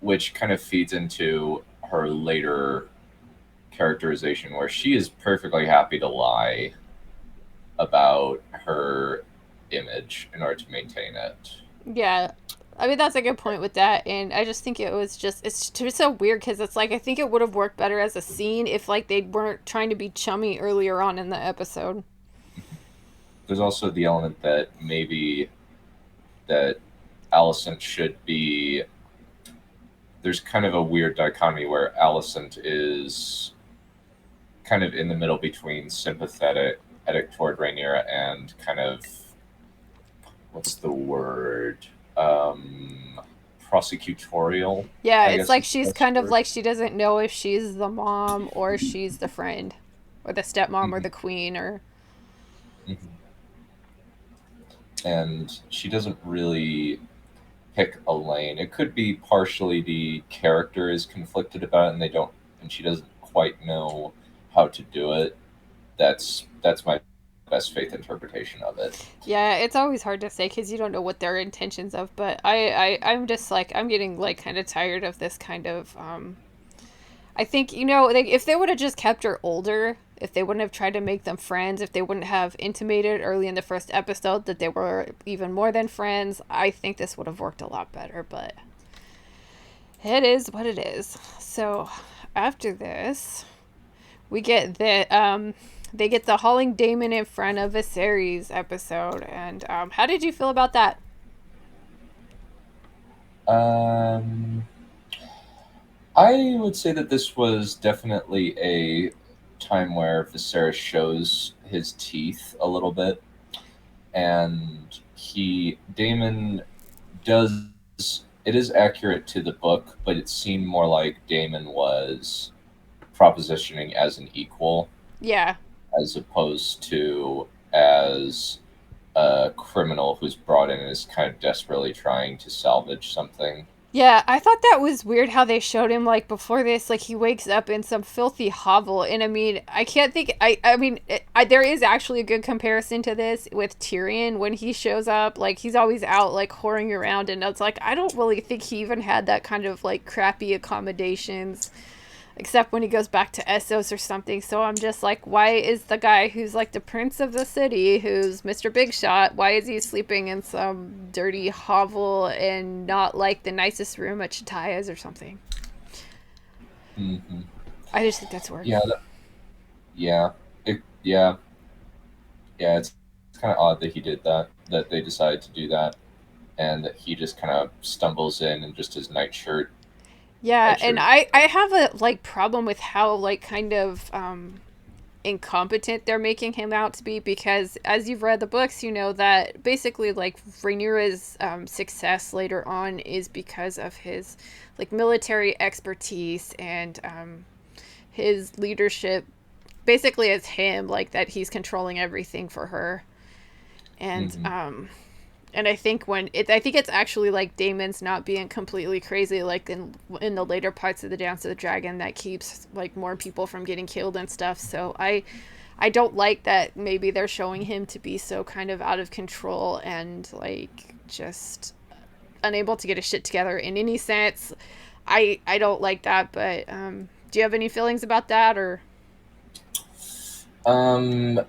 which kind of feeds into her later characterization, where she is perfectly happy to lie about her image in order to maintain it. Yeah, I mean that's a good point with that, and I just think it was just it's just so weird because it's like I think it would have worked better as a scene if like they weren't trying to be chummy earlier on in the episode. There's also the element that maybe that Alicent should be. There's kind of a weird dichotomy where Alicent is kind of in the middle between sympathetic toward Rhaenyra and kind of what's the word? Prosecutorial, Yeah, I it's guess like is the she's best kind of word. like she doesn't know if she's the mom or she's the friend or the stepmom or Mhm, the queen or mhm. And she doesn't really pick a lane. It could be partially the character is conflicted about it, and they don't, and she doesn't quite know. how to do it. That's my best faith interpretation of it. Yeah, it's always hard to say because you don't know what their intentions of. But I'm just like I'm getting like kind of tired of this kind of. I think like, if they would have just kept her older, if they wouldn't have tried to make them friends, if they wouldn't have intimated early in the first episode that they were even more than friends, I think this would have worked a lot better. But it is what it is. So after this, we get the they get the hauling Damon in front of Viserys episode, and how did you feel about that? Um, I would say that this was definitely a time where Viserys shows his teeth a little bit, and Damon does. It is accurate to the book, but it seemed more like Damon was propositioning as an equal Yeah, as opposed to as a criminal who's brought in and is kind of desperately trying to salvage something. yeah, I thought that was weird how they showed him like before this, like he wakes up in some filthy hovel, and I mean, I can't think. I mean, there is actually a good comparison to this with Tyrion when he shows up. Like he's always out like whoring around, and it's like I don't really think he even had that kind of like crappy accommodations except when he goes back to Essos or something. So I'm just like, why is the guy who's like the prince of the city, who's Mr. Big Shot, why is he sleeping in some dirty hovel and not like the nicest room at Chataya's or something? Mm-hmm. I just think that's weird. Yeah, yeah, yeah, yeah. It's kind of odd that he did that. That they decided to do that, and that he just kind of stumbles in just his Yeah, and nightshirt. I have a like problem with how like kind of incompetent they're making him out to be, because as you've read the books, you know that basically like Rhaenyra's success later on is because of his like military expertise and his leadership. Basically, it's him like that he's controlling everything for her, and Mm-hmm. I think I think it's actually like Damon's not being completely crazy like in the later parts of the Dance of the Dragon that keeps like more people from getting killed and stuff. So I don't like that maybe they're showing him to be so kind of out of control and like just unable to get his shit together in any sense. I don't like that, but do you have any feelings about that or Um,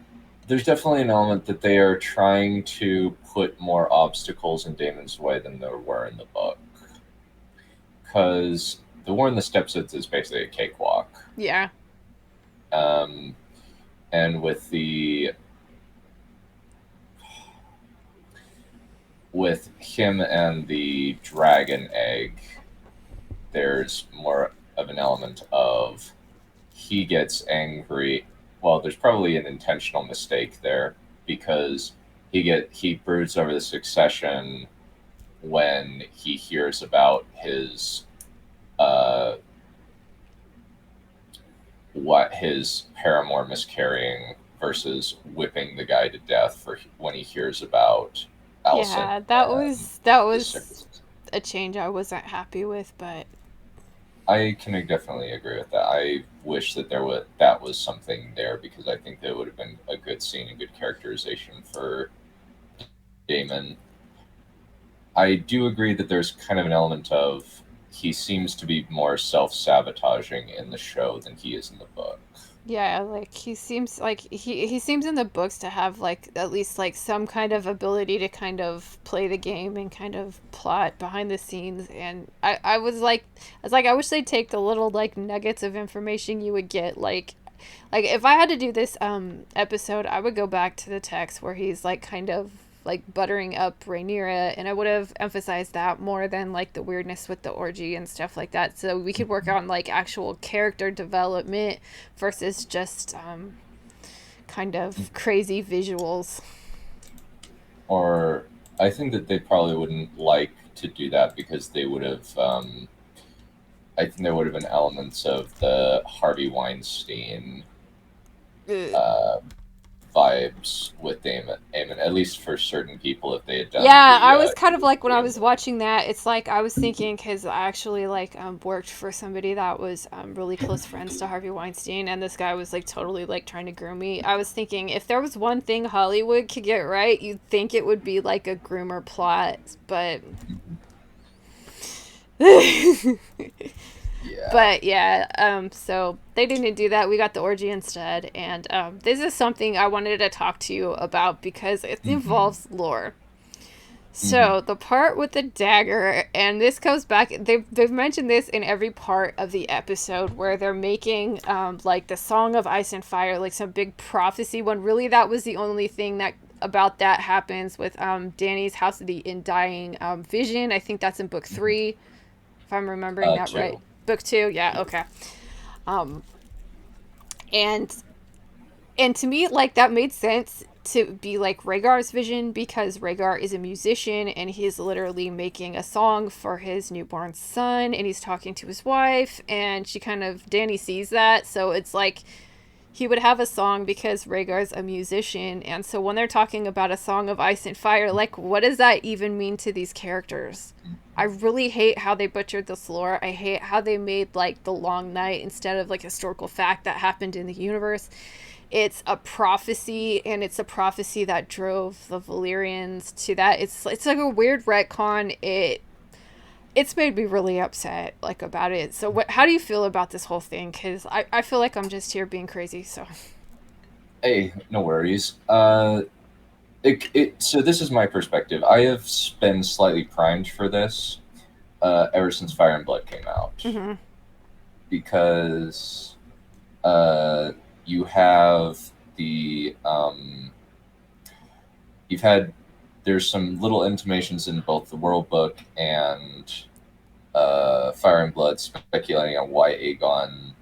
there's definitely an element that they are trying to put more obstacles in Damon's way than there were in the book, because the War in the Stepsons is basically a cakewalk. yeah. Um, and with him and the dragon egg, there's more of an element of he gets angry. Well, there's probably an intentional mistake there because he broods over the succession when he hears about his uh, what his paramour miscarrying versus whipping the guy to death for when he hears about Alicent Yeah, and that the was sickness. a change I wasn't happy with, but I can definitely agree with that. I wish that was something there because I think that would have been a good scene and good characterization for Damon. I do agree that there's kind of an element of he seems to be more self sabotaging in the show than he is in the book. yeah, like he seems like he seems in the books to have like at least like some kind of ability to kind of play the game and kind of plot behind the scenes. And I was like I wish they'd take the little like nuggets of information you would get like if I had to do this episode, I would go back to the text where he's like kind of like buttering up Rhaenyra, and I would have emphasized that more than like the weirdness with the orgy and stuff like that. So we could work on like actual character development versus just kind of crazy visuals. Or I think that they probably wouldn't like to do that because they would have. I think there would have been elements of the Harvey Weinstein Ugh. uh, vibes with Damon, at least for certain people if they had done Yeah, the I was kind of like when I Korean was one. watching that, it's like I was thinking because I actually like worked for somebody that was really close friends to Harvey Weinstein, and this guy was like totally like trying to groom me. I was thinking if there was one thing Hollywood could get right, you'd think it would be like a groomer plot, but Yeah. but yeah, so they didn't do that. We got the orgy instead, and this is something I wanted to talk to you about because it Mm-hmm. involves lore. Mm-hmm. So the part with the dagger, and this goes back. They've mentioned this in every part of the episode where they're making like the Song of Ice and Fire, like some big prophecy one. Really, that was the only thing that about that happens with Danny's House of the Undying Vision. I think that's in book Mm-hmm. 3, if I'm remembering that right. Two. Book 2, yeah, okay. Um, and and to me, like, that made sense to be like Rhaegar's vision because Rhaegar is a musician and he's literally making a song for his newborn son and he's talking to his wife and she kind of Danny sees that, so it's like he would have a song because Rhaegar's a musician, and so when they're talking about a song of ice and fire, like, what does that even mean to these characters? I really hate how they butchered this lore. I hate how they made like the long night instead of like historical fact that happened in the universe. It's a prophecy, and it's a prophecy that drove the Valyrians to that. It's like a weird retcon. It's made me really upset like about it. So what? How do you feel about this whole thing? Because I feel like I'm just here being crazy. So Hey, no worries. So this is my perspective. I have been slightly primed for this ever since Fire and Blood came out mm-hmm. because uh, you have the you've had there's some little intimations in both the World Book and Fire and Blood speculating on why Aegon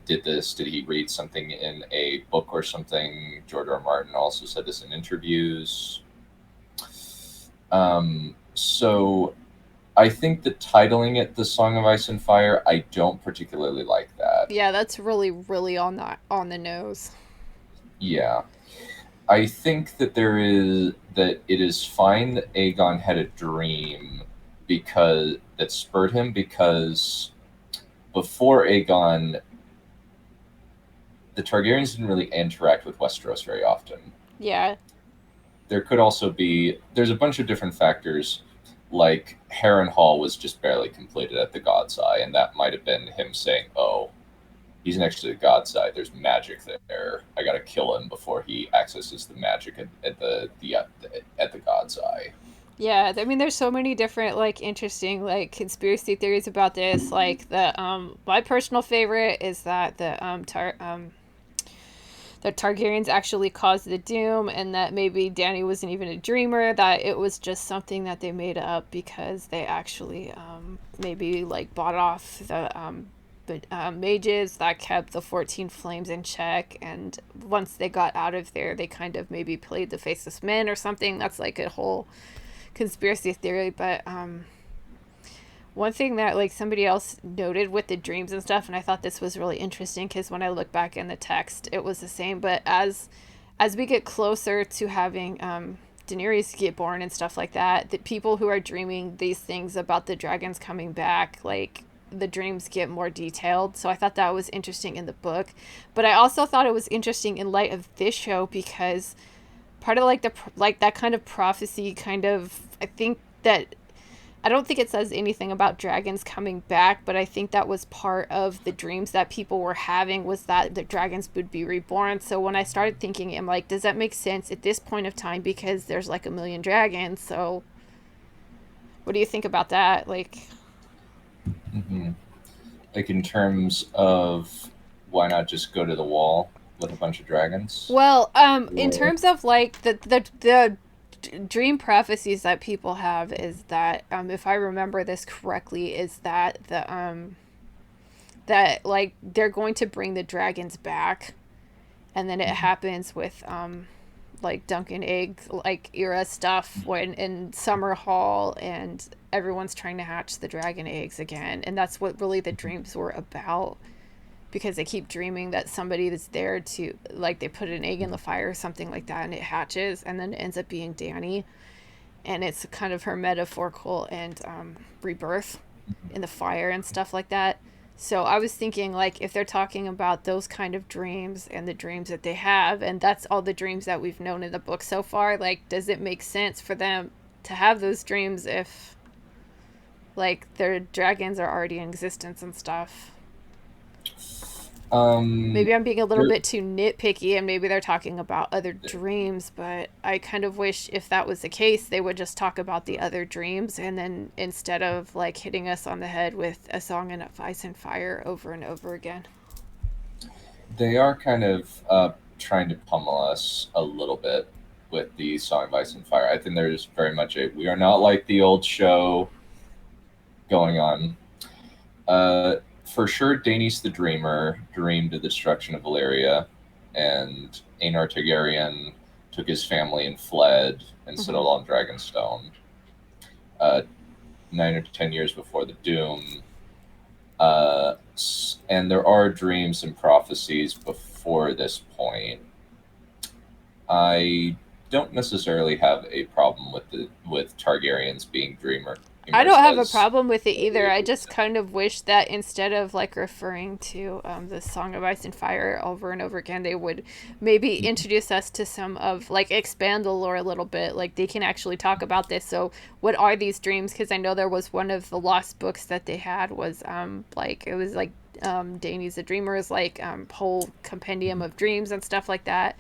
did this. Did he read something in a book or something? George R. R. Martin also said this in interviews. So I think that titling it "The Song of Ice and Fire," I don't particularly like that. Yeah, that's really on the nose. Yeah, I think that it is fine that Aegon had a dream because that spurred him because before Aegon, the Targaryens didn't really interact with Westeros very often. Yeah. There could also be there's a bunch of different factors, like Harrenhal was just barely completed at the God's Eye, and that might have been him saying, "Oh, he's next to the God's Eye. There's magic there. I gotta kill him before he accesses the magic at the God's Eye." Yeah, I mean, there's so many different like interesting like conspiracy theories about this. Like the my personal favorite is that the Targaryens actually caused the doom, and that maybe Dany wasn't even a dreamer. That it was just something that they made up because they actually maybe like bought off the mages that kept the 14 flames in check, and once they got out of there, they kind of maybe played the faceless men or something. That's like a whole conspiracy theory, but one thing that like somebody else noted with the dreams and stuff, and I thought this was really interesting because when I look back in the text it was the same, but as we get closer to having Daenerys get born and stuff like that, the people who are dreaming these things about the dragons coming back, like the dreams get more detailed. So I thought that was interesting in the book, but I also thought it was interesting in light of this show because part of like the like that kind of prophecy kind of, I think that I don't think it says anything about dragons coming back, but I think that was part of the dreams that people were having, was that the dragons would be reborn. So when I started thinking, I'm like, does that make sense at this point of time because there's like a million dragons? So what do you think about that? Like, Mm-hmm. Like in terms of why not just go to the wall with a bunch of dragons? well, in Or terms of like the dream prophecies that people have is that if I remember this correctly, is that that like they're going to bring the dragons back, and then it happens with like Duncan Egg like era stuff when in Summer Hall and everyone's trying to hatch the dragon eggs again, and that's what really the dreams were about because they keep dreaming that somebody is there to, like, they put an egg in the fire or something like that and it hatches and then it ends up being Danny, and it's kind of her metaphorical and rebirth in the fire and stuff like that. So I was thinking, like, if they're talking about those kind of dreams and the dreams that they have, and that's all the dreams that we've known in the book so far, like, does it make sense for them to have those dreams if, like, their dragons are already in existence and stuff? Um, Maybe I'm being a little there, bit too nitpicky and maybe they're talking about other dreams, but I kind of wish if that was the case, they would just talk about the other dreams and then instead of like hitting us on the head with A Song of Ice and Fire over and over again. they are kind of trying to pummel us a little bit with the Song of Ice and Fire. I think there's very much a we are not like the old show going on. Uh, for sure, Daenerys the Dreamer dreamed of the destruction of Valyria, and Aenar Targaryen took his family and fled and Mm-hmm. settled on Dragonstone. Uh, 9 or 10 years before the Doom. And there are dreams and prophecies before this point. I don't necessarily have a problem with Targaryens being I dreamers don't have a as problem with it either. I just kind of wish that instead of like referring to the Song of Ice and Fire over and over again, they would maybe introduce us to some of, like, expand the lore a little bit. Like, they can actually talk about this. So, what are these dreams? Because I know there was one of the lost books that they had was like, it was like Daenerys the Dreamer's like whole compendium of dreams and stuff like that.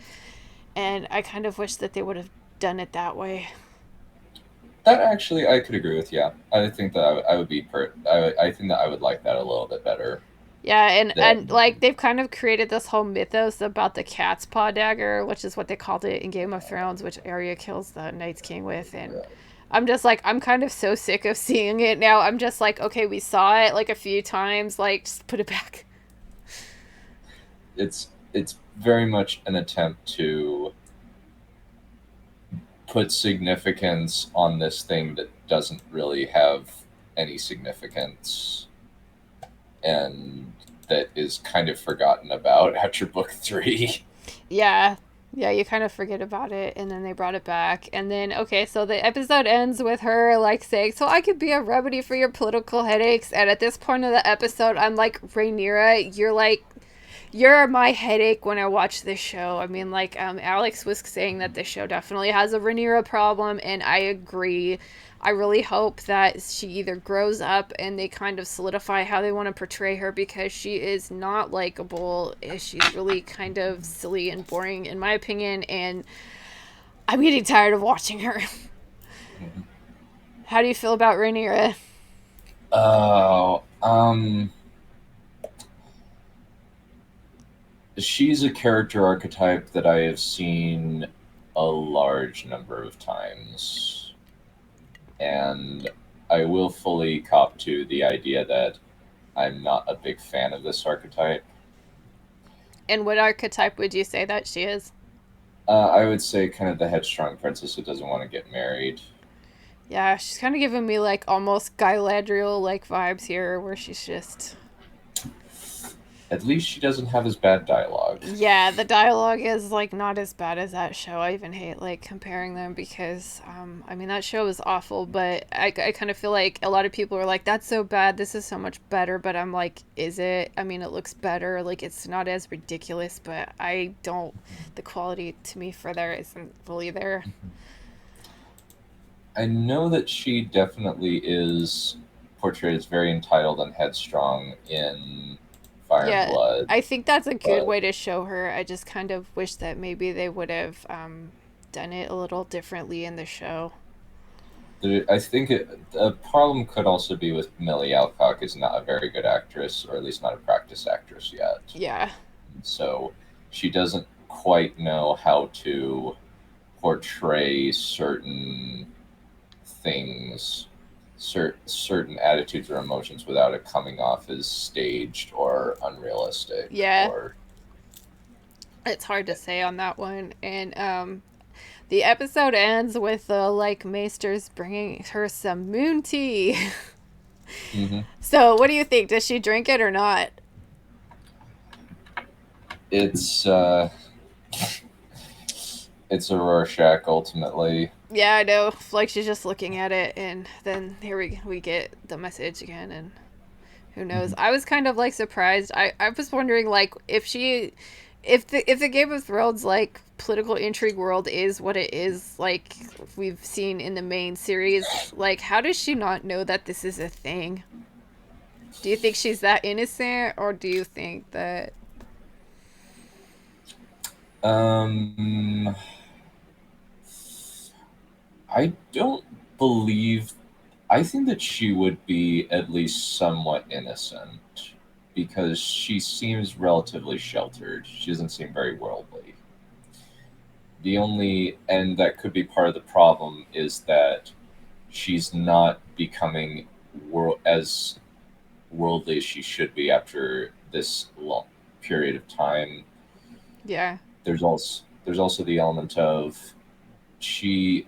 And I kind of wish that they would have done it that way. that. Actually, I could agree with. Yeah, I think that I would be I think that I would like that a little bit better Yeah, and than. like they've kind of created this whole mythos about the cat's paw dagger, which is what they called it in Game of Thrones, which Arya kills the Night's King with, and I'm just like I'm kind of so sick of seeing it now. I'm just like, okay, we saw it like a few times, like just put it back. It's very much an attempt to put significance on this thing that doesn't really have any significance and that is kind of forgotten about after book 3. Yeah. Yeah, you kind of forget about it, and then they brought it back. And then, okay, so the episode ends with her, like, saying, so I could be a remedy for your political headaches. And at this point of the episode, I'm like, Rhaenyra, you're my headache when I watch this show. I mean, like, Alex was saying that this show definitely has a Rhaenyra problem, and I agree. I really hope that she either grows up and they kind of solidify how they want to portray her, because she is not likable. She's really kind of silly and boring, in my opinion, and I'm getting tired of watching her. How do you feel about Rhaenyra? Oh, she's a character archetype that I have seen a large number of times, and I will fully cop to the idea that I'm not a big fan of this archetype. And what archetype would you say that she is? I would say kind of the headstrong princess who doesn't want to get married. Yeah, she's kind of giving me like almost Galadriel like vibes here, where she's just. At least she doesn't have as bad dialogue. Yeah, the dialogue is like not as bad as that show. I even hate like comparing them because, I mean, that show is awful, but I kind of feel like a lot of people are like, that's so bad, this is so much better, but I'm like, is it? I mean, it looks better, like it's not as ridiculous, but I don't, the quality to me for there isn't fully there. I know that she definitely is portrayed as very entitled and headstrong in Fire and Yeah, Blood, I think that's a good but way to show her. I just kind of wish that maybe they would have done it a little differently in the show. I think a problem could also be with Millie Alcock is not a very good actress, or at least not a practice actress yet. Yeah. So she doesn't quite know how to portray certain things, certain attitudes or emotions without it coming off as staged or unrealistic Yeah, or. it's hard to say on that one. And the episode ends with the like maesters bringing her some moon tea. Mhm. So, what do you think? Does she drink it or not? it's it's a Rorschach ultimately. Yeah, I know. Like she's just looking at it, and then here we get the message again, and who knows? Mhm. I was kind of like surprised. I was wondering like if the Game of Thrones like political intrigue world is what it is like we've seen in the main series, like how does she not know that this is a thing? Do you think she's that innocent, or do you think that Um, I don't believe. I think that she would be at least somewhat innocent because she seems relatively sheltered. She doesn't seem very worldly. The only, and that could be part of the problem, is that she's not becoming as worldly as she should be after this long period of time. yeah, There's also the element of she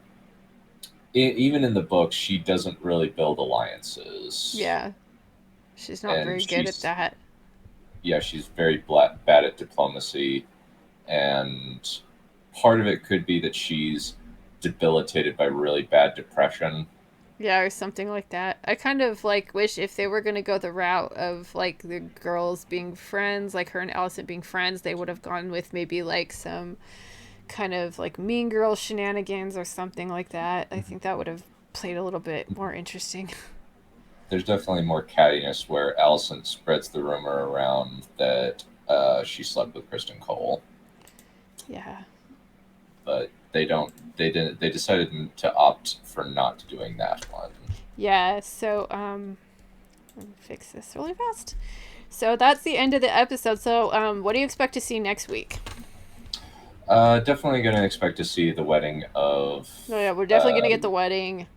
even in the book she doesn't really build alliances, yeah, she's not and very good at she's that. yeah, she's very bad at diplomacy, and part of it could be that she's debilitated by really bad depression. Yeah, or something like that. I kind of like wish if they were gonna go the route of like the girls being friends, like her and Allison being friends, they would have gone with maybe like some kind of like mean girl shenanigans or something like that. I think that would have played a little bit more interesting. There's definitely more cattiness where Allison spreads the rumor around that she slept with Kristen Cole, Yeah. but they don't. They didn't. They decided to opt for not doing that one. Yeah, so let me fix this really fast. So that's the end of the episode. So what do you expect to see next week? Definitely going to expect to see the wedding of. Oh yeah, we're definitely gonna Uh, get the wedding,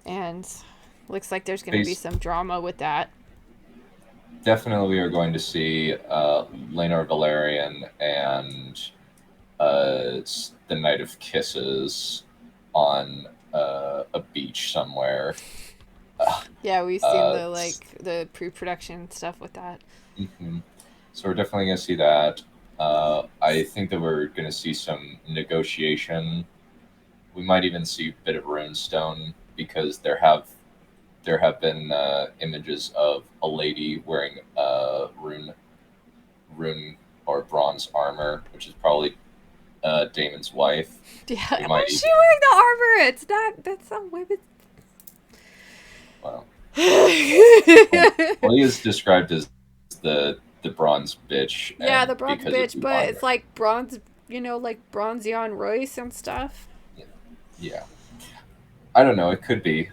and looks like there's gonna be base, some drama with that. Definitely, we are going to see Laenor Valerian and the Night of Kisses on a beach somewhere. Yeah, we've seen Uh, the like the pre-production stuff with that. mhm. So we're definitely going to see that. I think that we're going to see some negotiation. We might even see a bit of runestone because there have been images of a lady wearing rune or bronze armor, which is probably Damon's wife. Yeah, We why might is she even wearing the armor? It's not. That's some women. well, he is described as the bronze bitch, Yeah, the and bronze because of bitch, the but it's armor. like bronze. You know, like Bronzion Royce and stuff. Yeah, I don't know. It could be.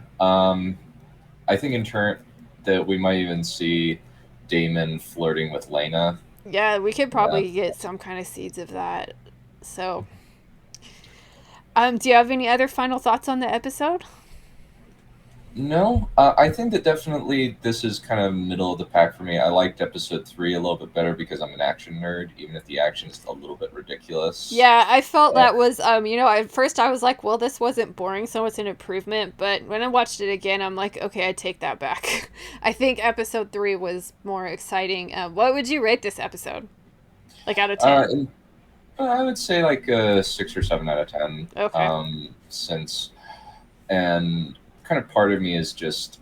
I think in turn that we might even see Damon flirting with Lena. Yeah, we could Yeah. probably get some kind of seeds of that. So, do you have any other final thoughts on the episode? No, I think that definitely this is kind of middle of the pack for me. I liked episode 3 a little bit better because I'm an action nerd, even if the action is a little bit ridiculous. Yeah, I felt And that was you know, at first I was like, well, this wasn't boring, so it's an improvement, but when I watched it again, I'm like, okay, I take that back. I think episode 3 was more exciting. What would you rate this episode? Like out of uh, 10? and, I would say like a 6 or 7 out of 10. Okay. Since and kind of part of me is just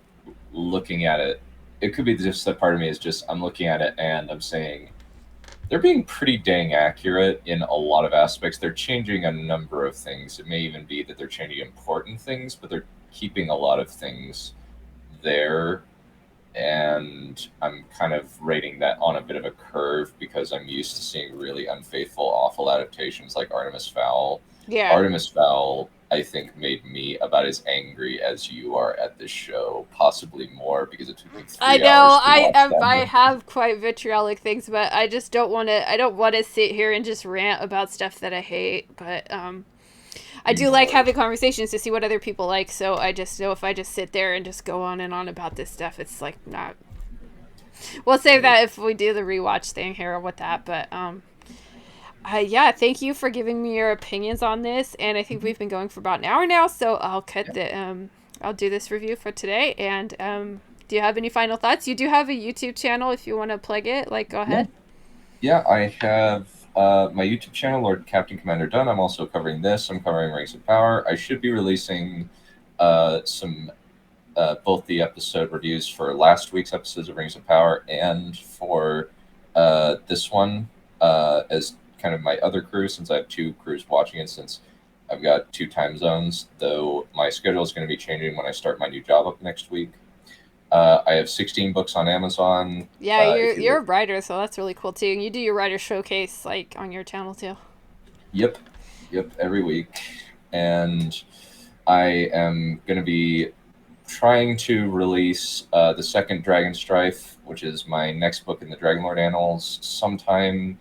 looking at it. It could be just that part of me is just I'm looking at it and I'm saying they're being pretty dang accurate in a lot of aspects. They're changing a number of things. It may even be that they're changing important things, but they're keeping a lot of things there. And I'm kind of rating that on a bit of a curve because I'm used to seeing really unfaithful, awful adaptations like Artemis Fowl. Yeah. Artemis Fowl, I think, made me about as angry as you are at this show, possibly more because it took me I 3 hours know to watch that I movie. have quite vitriolic things, but I just don't want to. I don't want to sit here and just rant about stuff that I hate. But I do like Nor having conversations to see what other people like. So I just know if I just sit there and just go on and on about this stuff, it's like not. We'll save that if we do the rewatch thing here with that. But yeah, thank you for giving me your opinions on this, and I think we've been going for about an hour now. So I'll cut yeah, the I'll do this review for today. And do you have any final thoughts? You do have a YouTube channel if you want to plug it. Like, go yeah. ahead. Yeah, I have my YouTube channel, Lord Captain Commander Dunn. I'm also covering this. I'm covering Rings of Power. I should be releasing some both the episode reviews for last week's episodes of Rings of Power and for this one as kind of my other crew, since I have two crews watching it, since I've got two time zones, though my schedule is going to be changing when I start my new job up next week. I have 16 books on Amazon. Yeah, you're If you you're a look, writer, so that's really cool too. And you do your writer showcase like on your channel too. yep, yep, every week. And I am going to be trying to release the second Dragon Strife, which is my next book in the Dragonlord Annals, sometime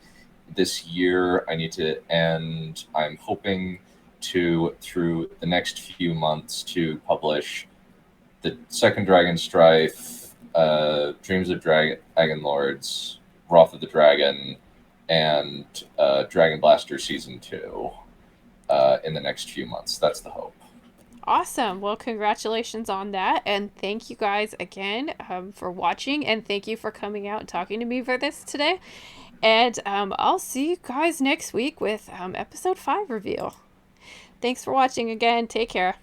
this year. I need to, and I'm hoping to, through the next few months, to publish the second Dragon Strife, Dreams of Dragon Lords, Wrath of the Dragon, and Dragon Blaster Season 2 in the next few months. That's the hope. Awesome. Well, congratulations on that. And thank you guys again for watching. And thank you for coming out and talking to me for this today. And I'll see you guys next week with episode 5 review. Thanks for watching again. Take care.